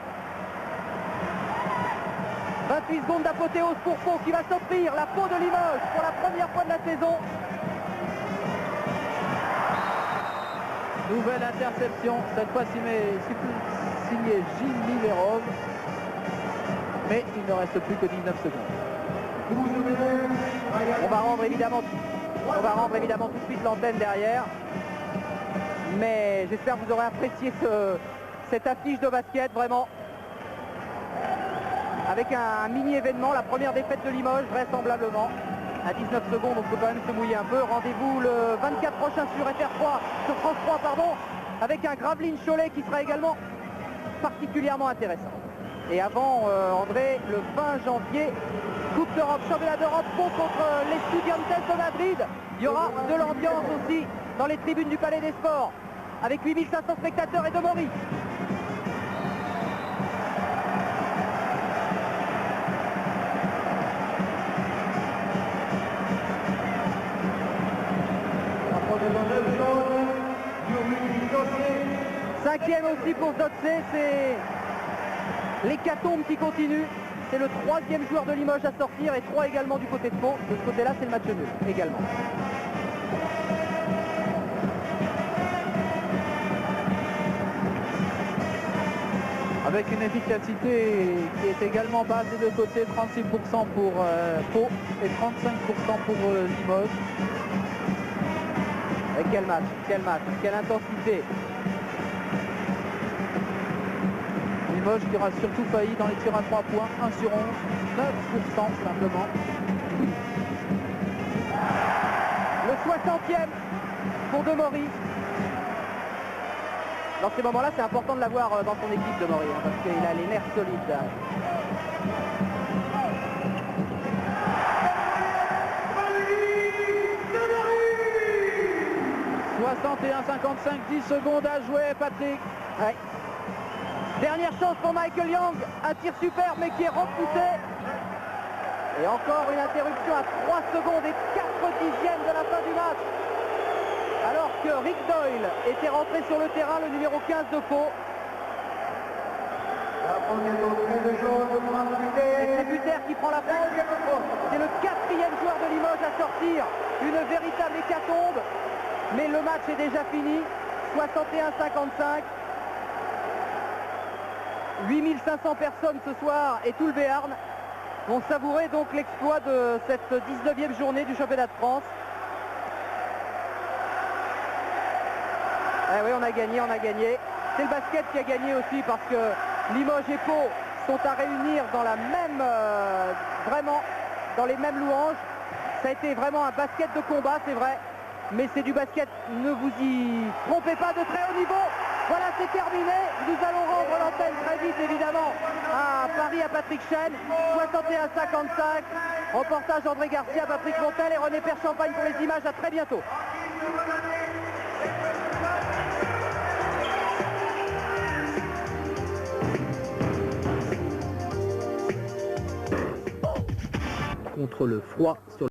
28 secondes d'apothéose pour Pau qui va s'offrir la peau de Limoges pour la première fois de la saison. Nouvelle interception, cette fois signée Jimmy Vérove. Mais il ne reste plus que 19 secondes. On va rendre évidemment tout de suite l'antenne derrière. Mais j'espère que vous aurez apprécié cette affiche de basket, vraiment. Avec un mini-événement, la première défaite de Limoges, vraisemblablement. À 19 secondes, on peut quand même se mouiller un peu. Rendez-vous le 24 prochain sur France 3, avec un Gravelines Cholet qui sera également particulièrement intéressant. Et avant, André, le 20 janvier, Coupe d'Europe, championnat d'Europe, contre les Estudiantes de Madrid. Il y aura de l'ambiance aussi dans les tribunes du Palais des Sports, avec 8500 spectateurs et de Maury. Cinquième aussi pour Zotze, c'est l'hécatombe qui continue. C'est le 3e joueur de Limoges à sortir et 3 également du côté de Pau. De ce côté-là, c'est le match nul également. Avec une efficacité qui est également basée de côté, 36% pour Pau et 35% pour Limoges. Et quel match, quelle intensité. Limoges qui aura surtout failli dans les tirs à 3 points, 1 sur 11, 9% simplement. Le 60e pour Demory. Dans ces moments-là, c'est important de l'avoir dans son équipe, Demory, parce qu'il a les nerfs solides. « 61-55, 10 secondes à jouer, Patrick. » Ouais. Dernière chance pour Michael Yang, un tir superbe mais qui est repoussé. Et encore une interruption à 3 secondes et 4 dixièmes de la fin du match. Alors que Rick Doyle était rentré sur le terrain, le numéro 15 de Pau. Et c'est Buter qui prend la pause. C'est le 4e joueur de Limoges à sortir. Une véritable hécatombe. Mais le match est déjà fini. 61-55. 8500 personnes ce soir et tout le Béarn vont savourer donc l'exploit de cette 19e journée du championnat de France. Eh oui, on a gagné. C'est le basket qui a gagné aussi parce que Limoges et Pau sont à réunir dans la même, vraiment dans les mêmes louanges. Ça a été vraiment un basket de combat, c'est vrai, mais c'est du basket, ne vous y trompez pas, de très haut niveau. Voilà, c'est terminé. Nous allons rendre l'antenne très vite, évidemment, à Paris, à Patrick Chêne. 61-55. Reportage André Garcia, Patrick Montel et René Père-Champagne pour les images. À très bientôt. Contre le froid sur